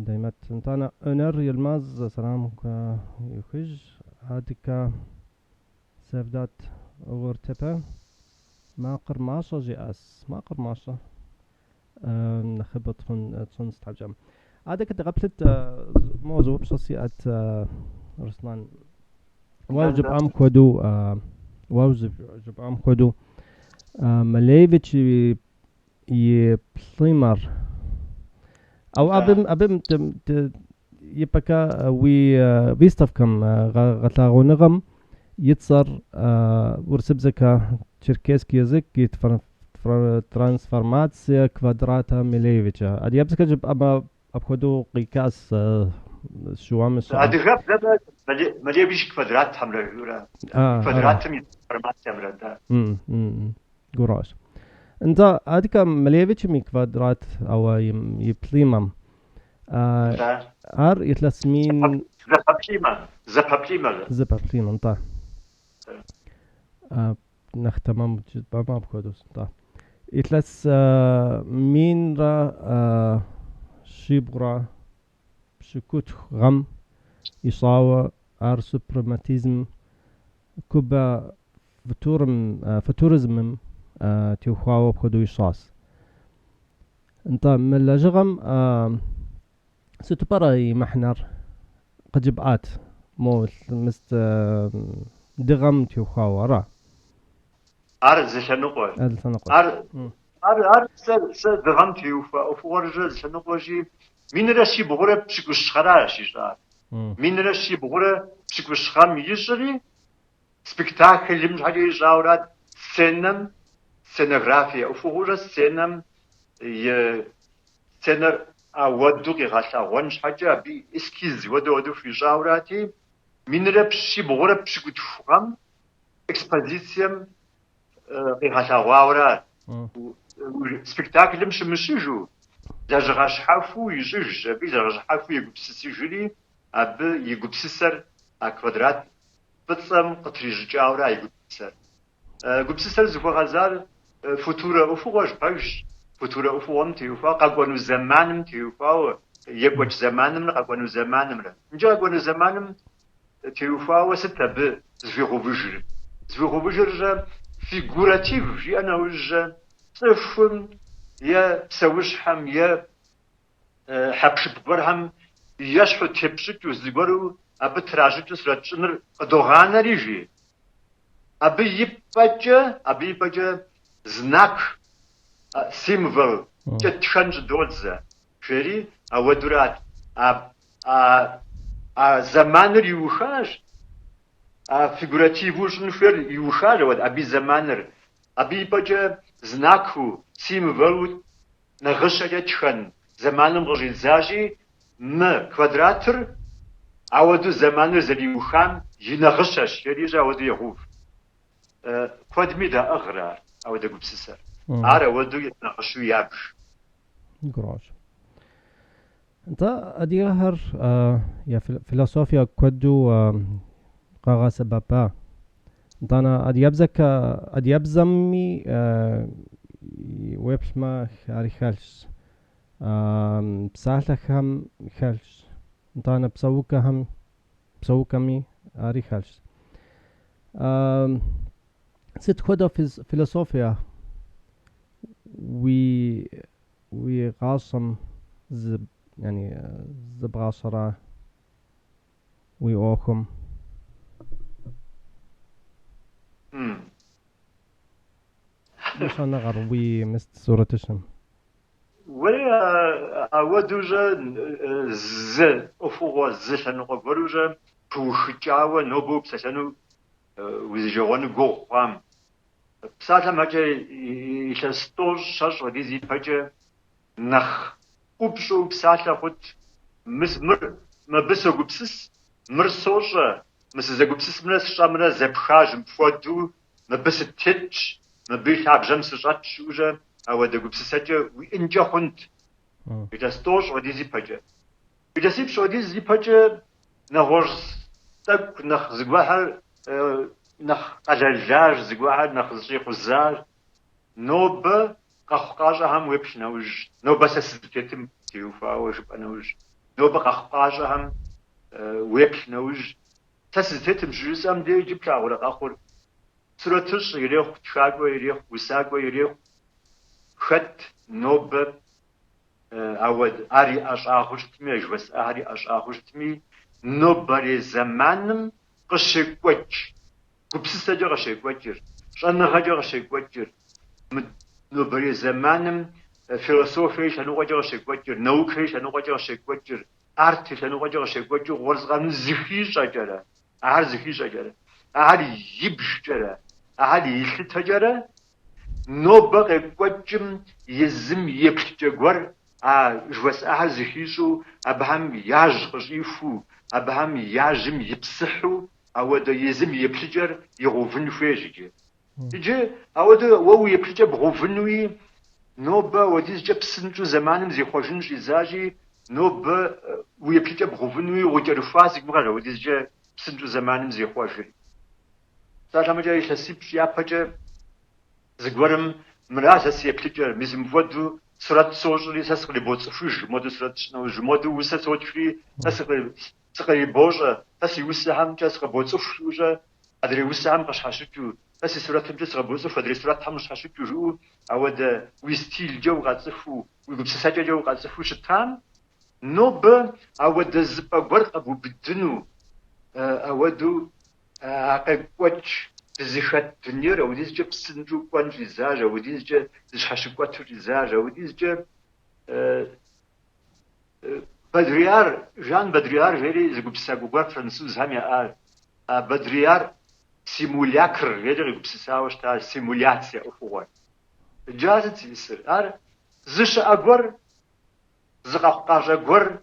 دايمات انتانا انر يلماز سلامك يخج هاديكا سيفدات ورتبه ما قرماشة جئاس ما قرماشة نخبط تون استعجام هذا كنت قبلت موضوع بشخصية رسلان واجب ام كودو واجب ام كودو مليفيتش يبليمر او ابم يبكا ويستفكم غتاغونغم يتصر ورسبزكا تشيركيسكي يزك ترانسفورماتسيا كвадрата ميليفيتشا ادي يبزك جب ابا ابخدو قيكاس شوامس ادي غاب مليفيتش كвадрат حمرا كвадрат ترانسفورماتسيا مردا قراش انت اديك مليفيتش مي كвадрат او يبليمم ار يتلسمين زبابليما طيب نختمم بابا بكودوس طيب يتلس مين را شيبرا شكوت غم يصاوى ار سوبرماتيزم كوبا فتورزم تيوخاوى بكودو يصاص انت من لجغم ستبرا محنر قجبات مو مست دغم تيوخاوى را زشنقوش دغم تيوفا وفورج زشنقوشي مين رشي بغورة بشكوش خراشي شار مين رشي بغورة بشكوش خام يجري سبكتاكل يمش حاجة يجاورات سينوغرافيا وفورج سينم سينر أودو كغاشا وانش حاجة بي إسكيز ودو في جاوراتي مين رشي بغورة بشكوش خام إكسبازيسيم غاشا واورات سبكتاكل يمش مشيجو زاجغاش حافو يجوج بي زاجغاش حافو يقبسس يجري أب يقبسسر كوادرات بتصم قطريج جاورا يقبسسر قبسسر زكو غزار فوتورة أفوغاش باش فوتورة أفوغم تيوفا قاقوانو زمانم تيوفا يقوش زمانم قاقوانو زمانم نجا قاقوانو زمانم تيوفا وستة ب زفيغو بجر فيغوراتيف أنا وجه صفن يا سوشحم يا حبش ببرهم يشحو تبشت وزيبرو أبي تراجت سرتشنر دوغانا ريجي أبي يبجا знак سيمبل تشنج دوزة شري أودرات زمانر يوخاش فيغوراتيفوش نفر يوخاش أبي زمانر أبي يبجا знаку سيمبل نغشة تشن زمانم غجي زاجي م كвадратر عودو زمانر زليوخام ينغشش يريجا عودو يغوف كوادمي دا أغرار عودو قبسسر عار عودو يتنغشو يابش قراش انت اديهر يا فيلسوفيا كودو قاغا سبابا انت انا اديبزمي ويبسما خاري خالش بسالك هم خالش انت انا بسوكمي اري خالش ست كودا فيلسوفيا وي غاصم يعني زبغاصرة وي اوكم مش انا غروي مست صورتشم ولا أودوجا ز أفوغ زشانو غبروجا بوشجاوا نوبو بسشانو وزجوان غوام بساعة ما جاي يشستوج شاش وديزي بحاجة نخ وبشو بساعة خد ما بسو قبسس مرسوجا مسا قبسس مرس شامرا زبخاج مفودو ما بس تتش ما بيشعب جمس جاتش وجا أو ده قبسسجا وإنجا خنت إذا ستوش وديزي بحاجة إذا سيبش وديزي بحاجة نغرس تك نخ زقواها نخ قجاج زقواها نخ زيخ الزاج نوب قاجة هم ويبش نوج نوب بس سيتم تيوفاوش بنوج نوبق أخباجهم ويبل نوج تسيتم جزء دي جبلا ولا آخر سرتش يريح تشاقو يريح وساقو يريح خد نوب أود أري أشاخشتمي أجوز أري أشاخشتمي نوبري زمانم قشكوش كبسستجا قشكوشر شنهجا قشكوشر نوبري زمانم فيلسوفي شنو قجا قشكوشر نوكي شنو قجا قشكوشر أرتي شنو قجا قشكوشر ورزقان زخي شجرة أهل زخي شجرة أهل يبش جرة أهل يخت جرة نوبغ قجم يزم يبشجور جوس أهل زخيشو أبهم ياجغيفو أبهم ياجم يبصحو أو ده يزم يبشجر يغوفن فيجي يجي أو ده وو يبشجر بغوفنوي نوبا وديز جاب سنجو زمانم زي خوشن جزاجي نوبا ويبشجر بغوفنوي وجرفاسك مغالا وديز جاب سنجو زمانم زي خوشن سالما جاي شسيب يا بجا زغورم مراسس يبشجر مزم ودو سرعت سوژلی ساسقلی بوت فوج مود سرعت نوج مود وسه سوتفی ساسقلی بوجه ساسی وسه هم جاسق بوت فوجه ادري وسه هم قش حشتو ساسی سرعت هم جاسق بوت فدري سرعت هم حشتو جو اود ويستيل جو قصفو وبسساجه جو قصفو شتان نوب اود زبا غرق ابو بدنو اودو اقوچ زخات الدنيا وديز جاب سنجو قان في زاجة وديز جاب زحشقات في زاجة وديز جاب بدريار جان بدريار غيري زقب ساقوقات فرنسوز هم يقال بدريار سيمولياكر غيري زقب ساوش تا سيمولياتسيا أخوان جازت يسر زش أقور زقاقاج أقور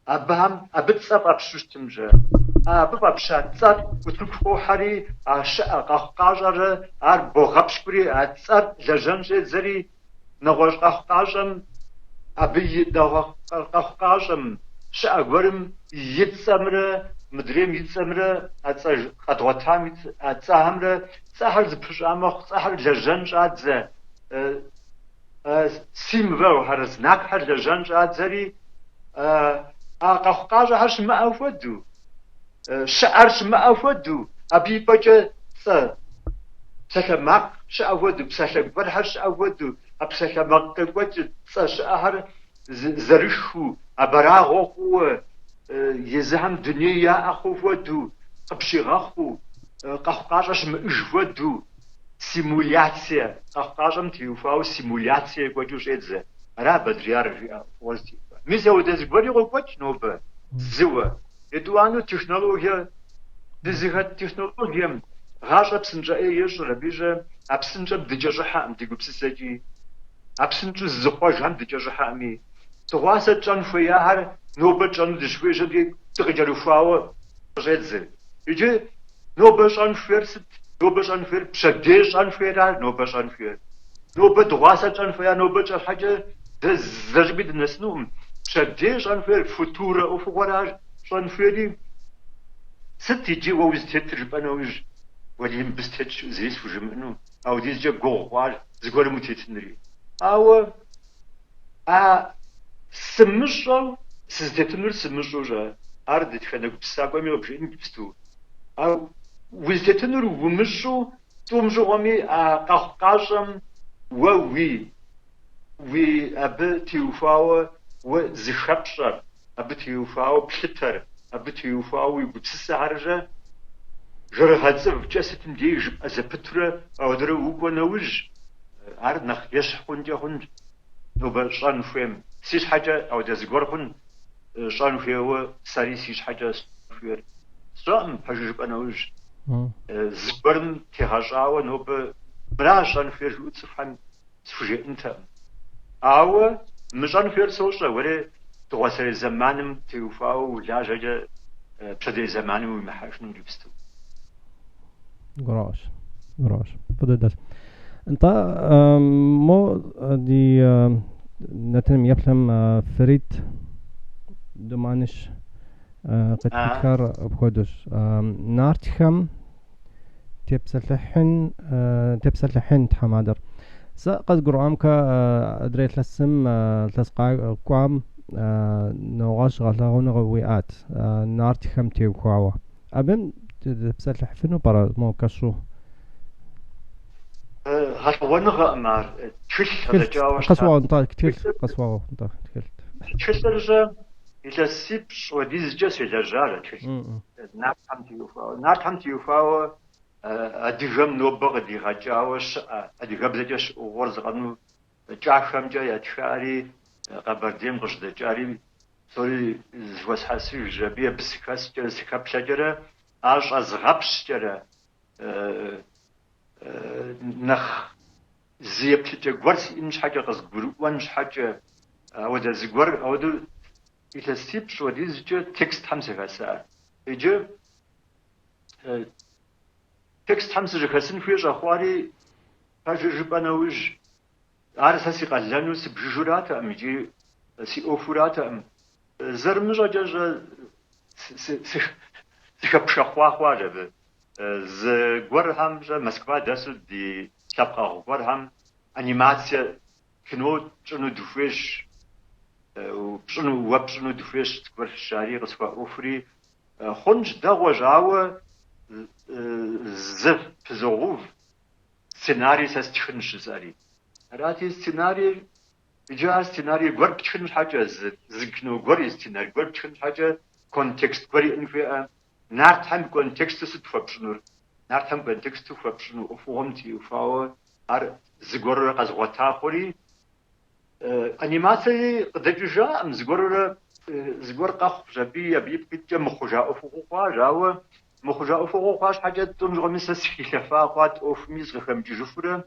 أبهم أبتصاب أبشوشتم جا بابا بشاتر وتلقوا حري عشاء قاجر بوغبشبري عتصر لجنج زري نغوش قاجم أبي قاجم شاء قرم يتسمر مدريم يتسمر عتصر قدوتام عتصامر سحر زبشامخ سحر لجنج عتز سيمو هرز ناكحر لجنج عتزري قاجر هرش ما أفودو شعرش ما أفودو أبي بجا سلماق شأفودو بسلم برهش أفودو أبسلماق قوتش شهر زرشو أبراغو يزهم دنيا أخو فودو أبشيغاخو قاقاجش ما إجفودو سيمولياتسيا قاقاجم تيوفاو سيمولياتسيا قوتش إدزا را بدريار وزدي ميزاو دز بريغو قوتش نوبا زوا يدوانو تكنولوجيا دزيغات تكنولوجيا غاش أبسنجا إيش ربيجا أبسنجا بدجاجة حام ديقو بسيساجي أبسنجا زخواج هم دجاجة حامي تغواسة جان فياهر نوبة جان دشويجا دي تغجرو فاوة غيدزي يجي نوبة جان فيرست نوبة جان فير بشدي جان فيرار نوبة جان فير نوبة دغواسة جان فيا نوبة جان حاجة زربي دنسنوم بشدي جان فير فوتورة أفغوراج جان فيري ستي جي ووز تترب أنا وج وليم بستتش زيس وجمنو أو ديز جا غوغوار زغور متيتنري أو سمشل سزدتنر سمشل جا أرد تخنق بساقو مي وبجين بستو أو وزدتنر ومشو تومجو ومي قاقاجم ووي أب تيوفاو وزخبشر أب تيوفاو بشتر أب تيوفاو يبتسس عرجة جرى هاتسف جاسة ديج أزبترة أو درا وقوة نوج عرض نخ يشحون جاهن نوبا شان فيم سيش حاجة أو دازقورهن شان فيه ساري سيش حاجة فيه سرام حاجة نوج زبرن تهاجاوة نوبا برا شان فيه جوت سفحان سفجي انت أو مشان فيه سوشا وري تواسر زمانم تيوفاو ولا جاجة بشدي زمانم ومحاش نجيبستو قراش بدأت أنت مو دي نتنم يفهم فريد دمانش قد تذكر بخدش نارتخم تبسلحن تحمادر قد قرآمك أدريت لسم تسقى قام نوغاش غلاغون غويات نارت خمتي وكواوا أبم تبسل حفنو برا مو كسو هالونغ مار تشل هذا جاوش قسوا نطا كتير قسوا نطا كتير تشل إذا سيبش وديز جس إذا جال تشل نارت يوفاو أديهم نوبغ دي غجاوش أديهم زجاش ورز غنو جاكم جاي أتشاري قبرديم غش دجاري سوري زوس حاسي جبيه بسكاس جرا سكاب شجرة عاش أزغبش جرا نخ زيب تجورس إنش حاجة قصدر وانش حاجة أود زجور أود يتسيب شو دي زج تكست همسة كسا يجي تكست همسة كسن فيه جاخواري فجربنا وج عارس قلنا سبجورات أم يجي سي أوفورات أم زرمجا جا سكبش خوا جب زغور هم جا مسكوا داسو دي شابقا غور هم أنيماتيا كنو جنو دوفيش وبجنو وبجنو دوفيش تكبر الشاري غسوا أوفري خنج دغوا جاوة زف بزغوف سيناري ساستخنش زاري راتي سيناري جاء سيناريو غرب تكون حاجة زكنو غوري سيناريو غرب تكون حاجة كونتكست غوري إنفيا نارتهم كونتكست ستفبشنور نارتهم كونتكست تفبشنو أفهمتي وفاو أر زغور قزغوتا خوري أنيماتي قدجا أم زغور قخ جبي يبي بيت مخجا أفوقا جاو مخجا أفوقاش حاجة تنجر مسس خلافا قات أوف ميز غفم جفرة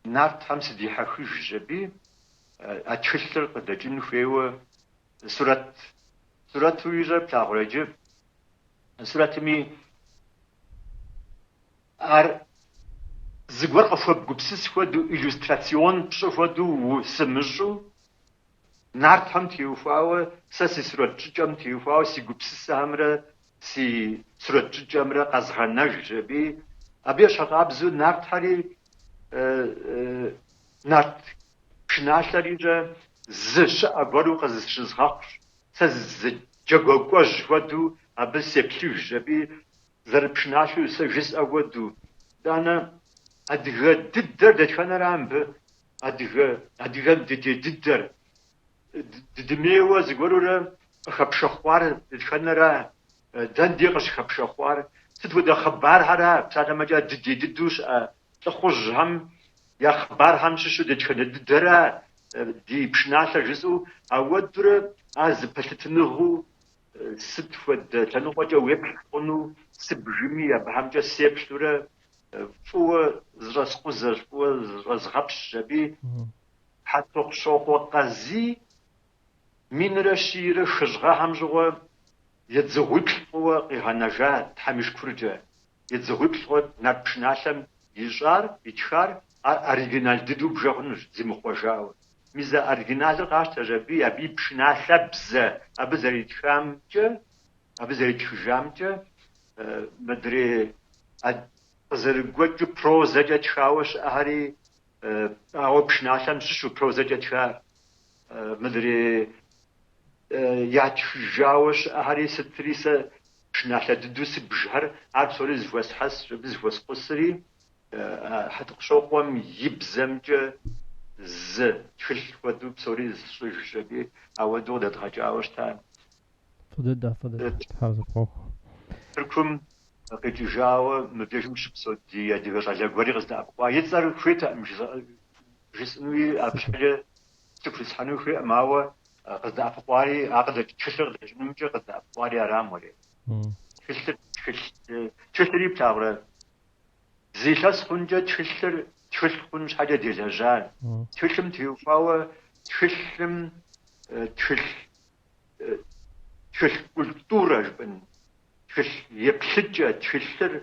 نارت هم سدي حخوش جبي أتشلتر قد جنو فيو سورة ويجا بتاعه سورة مي أر زغور قفوب قبسس فدو إلوستراسيون بشوفدو سمجو نارت هم تيوفاو ساسي سورة جم تيوفاو سي قبسس همرا سي سورة جمرا قزغنا جبي أبي شغابزو نارت هاري نارت شناشتري جا زش أقولو قز شزخش سز جاكوكوج ودو أبس يبلوش جبي زرب شناشو سجس أودو دانا أدغى ددر دكانا رامب أدغى ددر دميوا زغورو را خبشخوار دكانا را دان ديقش خبشخوار تدو خبار هرا بساعة ما جا ددوش تخرج هم يا خبر هم شو دكانا ددرا دي بشناشا جزو أودر از بلتنهو ست فد تنو جا ويبخونو سبجمي بهمجا سيبشتورا فو زراس قزر فو زراس غبش جبي حتى شوق وقزي من رشير خشغا همجوا يتزوج فو قهنجا تحمش كرجا يتزوج فو نبشناشم يجار يتخار أريجينال ددو بجاونش زي مخوجاو ميزا أريجينال قاش تجبي أبي بشناشا بزا أبزري تخامجا أبزري تخجامجا مدري زرقوت بروزا تخاوش أهري أو بشناشا مششو بروزا تخا مدري ياتخجاوش أهري ستريسا بشناشا ددوس بجهر عاد سوري زفوس حس بزفوس قصري حتى قشوقهم يبزمجا ز تخل ودو بسوري زشجبي أو دو دتخجاوش تا فضد حاضر بوخ تركم قيتجاو مبيجمش بسودي يدير على غوري غزدا ويتصر خويتا مش جسمي ابشله تكرس حنو في ماو غزدا فقاري عقد تششر نمجي غزدا فقاري رام ولي تششري بتاغره زيلاس خنجه تششر خنج حاجه ديجاجان تشلم تيوفاو تشلم تشل كولتورا جبن تشل يبسجة تشلر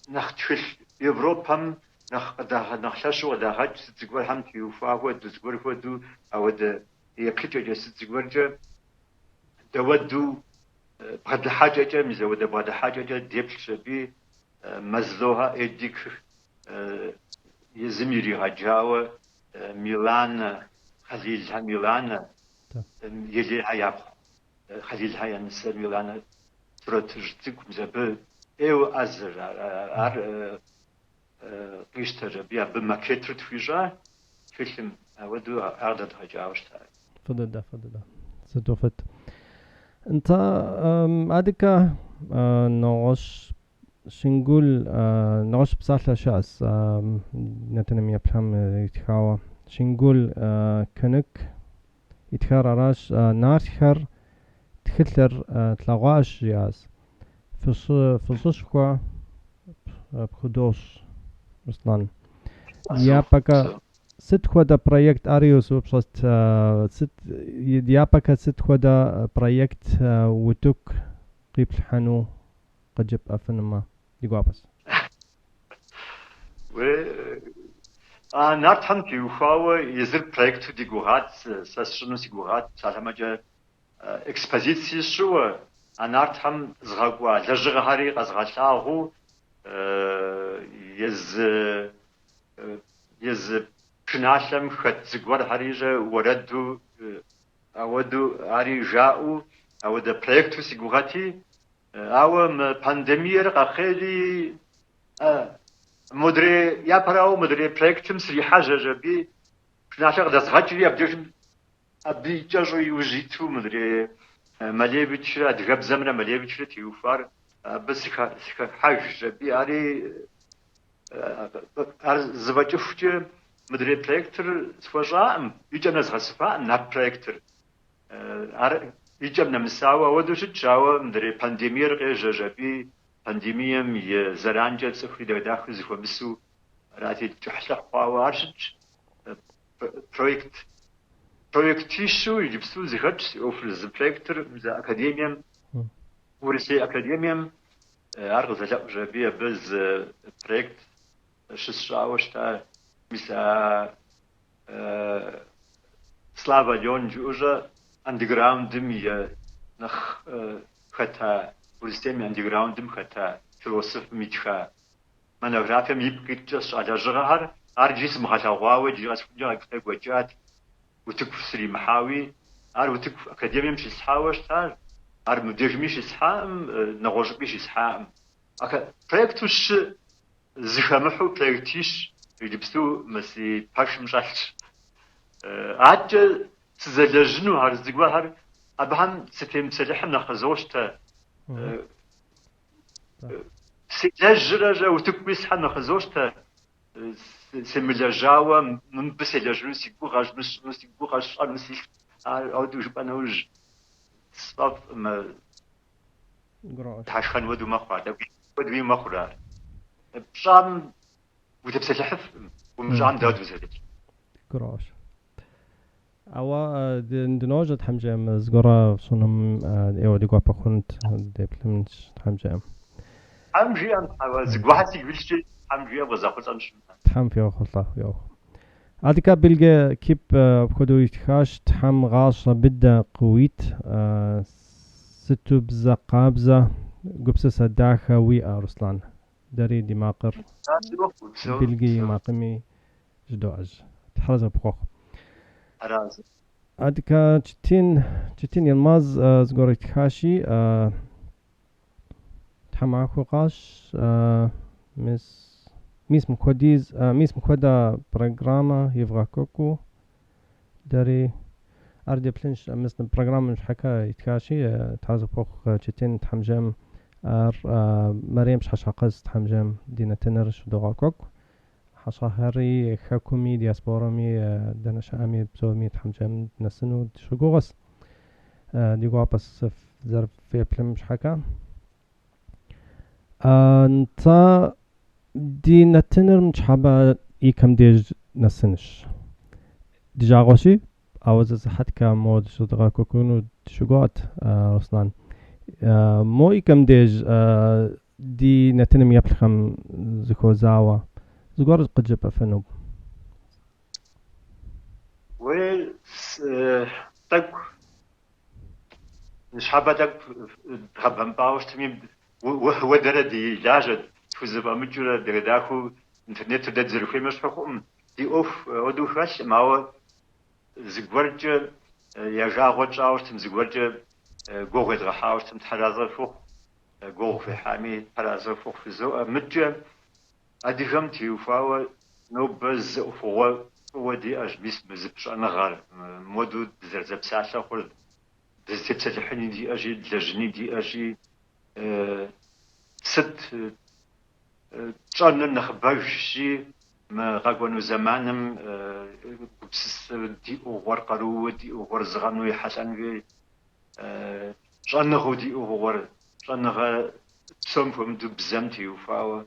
نخ تشل يوروبام نخ شاشو داهات تزغور هم تيوفاو تزغور فدو أو د يبسجة جس تزغور جا دودو بعد حاجة جا مزود بعد حاجة جا ديبش بي مزلوها إديك يزميري هجاو ميلان خليل ميلانا يلي هياب خليل هاي نسر ميلانا ترتجتكم زب ايو ازر قيشتر بيا بماكيتر تفيجا فيلم ودو عادة هجاوشتا فضل ستوفت انت اديك نغش شنقول نغش بسالة شاس نتنمي بهم يتخاوى شنقول كنك يتخار راش نارتخر تختر تلاغاش جاز في صشكوا بخدوش رسلان يا بقى ست خدا بروجكت اريوس وبصت ست يا بقى ست خدا بروجكت وتوك قيب الحنو قد جب افنما يقابس و نارتهم كيوخاوة يزر بروجكت ديغوهات ساسشنو سيغوهات سالماجا اكسبوزيسي شو نارتهم زغاقوا لجغهاري قزغاللاغو يز كناشم خد زغور هاريجا وردو اودو هاري جاو او ده بروجكت سيغوهاتي او بانديمير قاخيلي مدري يا براو مدري بروجكتم سري حاجه جبي كناشق ده زغاتي ابديش ابي جاجو يوجيتو مدري ماليبيتش ادغب زمره ماليبيتش تيوفار بس حاجه جبي اري زباجفت مدري بروجكتر سوجا يجنا زغسفا نا بروجكتر يجبنا مساوا ودوش تشاوا مدري بانديمير غير جبي بانديميم يزرانجا تسخري داخل زخو مسو راتي تحلق قوارش بروجكتيشو يجبسو زخت اوف البروجكتر مزا اكاديميم ورسي اكاديميم ارغز لا جبي بز بروجكت شسراوش تا مسا سلافا ليون جوجا اندرغراوند مي نخ ختا ورستيمي اندرغراوند ختا فيلوسوف ميتخا منوغرافيا ميبكيتش على جغهر ارجيس مخالاواوي جيس فنجا كتاغوجات وتكفسري محاوي ار وتكف اكاديميم شسحاوش تا ار مديرمي شسحام نغوجبي شسحام اكا بروجكتوش زخمحو بروجكتيش يجبسو مسي باش مشالش عاد تزلجنو هار زغوهر ابهم ستيم سلحم نخزوشتا سيجرجا وتكبس حنا نخزوشتا سملجاوا من بسلجنو سيغوغاج مش سيغوغاج امسي او دوج بانوج صف ما تاشخن ودو مخوا ودوي مخرا بشام وتبسلحف ومجام داد وزادت كراش أوا دنوجد حمجام زغرا صنم ايو ديقوا بخونت ديبلمنش حمجام حمجام زغواتي ويلشي حمجام وزاخوت امش تحم في خلطة يو عادك بلقى كيب بخدو يتخاش تحم غاصة بدا قويت ستو بزا قابزة قبسة داخا وي رسلان داري دماقر بلقي ماقمي جدوعج تحرز بخوخ راز عادك تشتين يلماز زغور يتخاشي تحم عاكو قاش ميس مكوديز ميس مكودا برنامج يبغى كوكو داري أردي بلنش مثل برنامج مش حكا يتكاشي تحاز بوخ تشتين تحمجم مريم حشاقز تحمجم دينا تنرش دوغا كوك حشاهري حكومي دياسبورامي دنش أمي بزومي تحمجم نسنو شغوغس ديغوا بس زرف في بلن مش حكا انتا دي نتنر مش حابة يكم ديج نسنش ديجاغوشي عاوز حد كمود شدغا كوكونو شغوات رسلان مو يكم ديج دي نتنم يبلخم زكو زاوا زغور قجب افنوب ويل تك مش حابة تك خبهم باوش تميم ودرا دي لاجد فوزبا مجرى دغداخو انترنت تدزر في مشحقهم دي اوف ودو فاش ماو زغورج يا جاغوت عاوتم زغورج غوغد غاوتم تحرازفو غوغ في حامي تحرازفو في زو مج اديهم تيوفاو نوبز فو ودي اجبيس بزبش انا غار مودو زرزب ساعه خرد بزتتحني دي اجي دلجني دي اجي ست تشان نخباوشي ما غاكونو زمانم بس دي اوغور قرو دي اوغور زغانو يحسن في شان نغو دي اوغور شان نغا تسوم فم دو بزمتي وفاو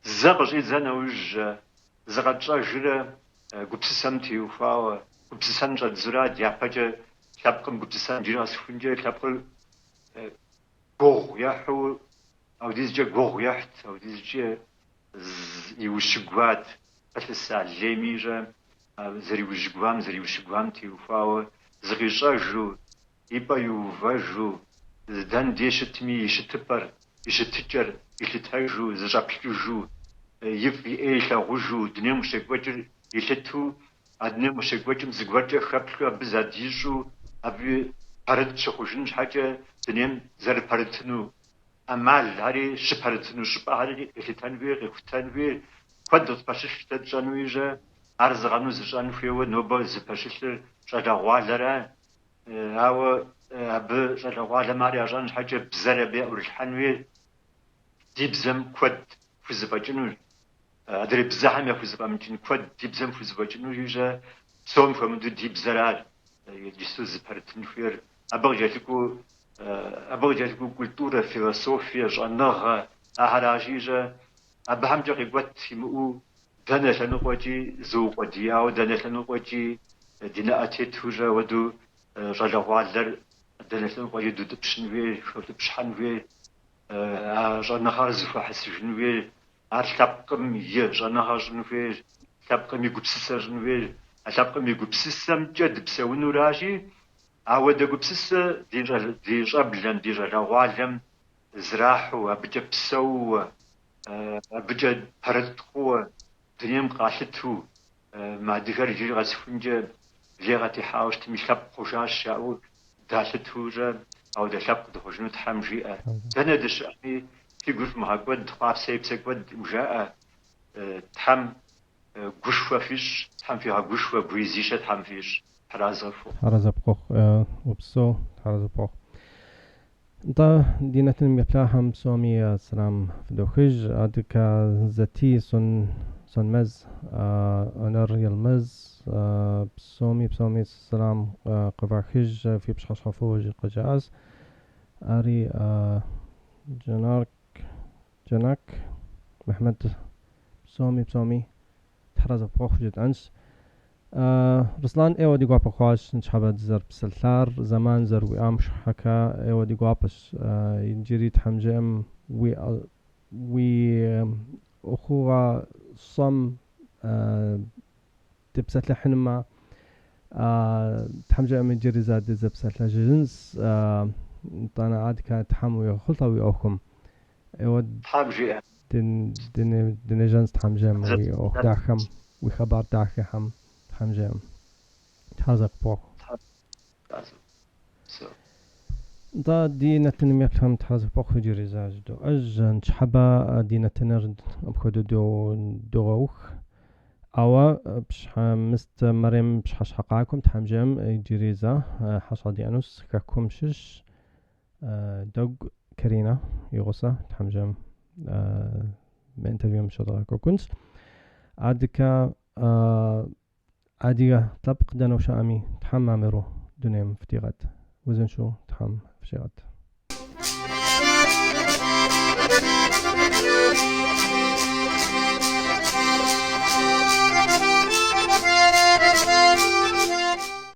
زغجي زنوج زغجا جرا قبسسمتي وفاو قبسسن جا زرا ديابجا كابقم قبسسن جراس فنجا كابقل غوغ يحو او ديزجا غوغ يحت او ديزجا يوشغوات أساسا جيميجا زري وشغوام تيوفاو زغيشاجو يبا يوفاجو دان ديشتمي يشتبر يشتجر يشتاجو زجابيجو يفي ايشا غوجو دنيم شغوجر يشتو ادنيم شغوجم زغوجا خابلو بزاديجو ابي بارد شخوجن حاجه دنيم زر بارتنو أمال هاري شبارتنو شباري إلتانوير إختانوير قدرت باشش تجانويجا أرزغانو زجانو فيو نوبا زباشش جداوالرا أو أب جداوال ماري أجان حاجة بزربي أو الحنوير ديبزم قد فزباجنو أدري بزحمة فزبامتين قد ديبزم فزباجنو يجا سوم فمدو ديبزرار يجسو زبارتنو فير أبغى جاتكو كولتورا فيلسوفيا جانغا أهراجيجا أبهم جاكي قوات يمؤو دانا لنقوتي زوق ودياو دانا لنقوتي دينا أتيتوجا ودو جالغوالر دانا لنقوتي دو دبشنوي شوط بشحنوي جانغا زوفا حسجنوي أرلابقم جانغا جنوي لابقم يقبسسا جنوي ألابقم يقبسسا مجد بساونو راجي أود قبسس ديجا بلان ديجا لوالم زراحو أبجا بسو أبجا بردقو دنيم قاشتو ما ديجا رجل غسفنجا ليغتي حاوش تمشلب خوشاش أو داشتو جا أو داشلب دخوشنو تحمجيئة دانا دشعني في قلت مها قد خاف سيبسا قد وجاء تحم قشوة فيش تحم فيها قشوة بريزيشة تحم فيش حرزبقوخ وبسو حرزبقوخ انت دينتن ميبلاهم سومي سلام فدوخج ادك زتي سن مز انر يلمز بسومي سلام قفاخج في بشخصفوج قجاز اري جناك محمد بسومي حرزبقوخ جد انس رسلان ايوا دي غوابا خواش نشحبت زر بسلثار زمان زر ويامش حكا ايوا دي غوابش ينجريت حمجم وي اخوة صم تبسات لحنما تحمجم ينجري زاد زبسات لجنس طانا عاد كانت حموي خلطوي اوكم ايوا حمجي دن جنس تحمجم وي اوخ داخم وي خبار داخم حمجم تحرزق بوخ دا دينا تنمي فهم تحرزق بوخ جري زاج دو أجن شحبا دينا تنرد أبخدو دوغوخ أوا بش مست مريم بش حقاكم تحمجم جريزة حصل ديانوس كاكم شش دوغ كارينا يغوصة تحمجم بانترفيو مشوضا كوكونس عادك عادية طبق دانو شامي تحم عمرو دنيم فتيغات وزن شو تحم فشيغات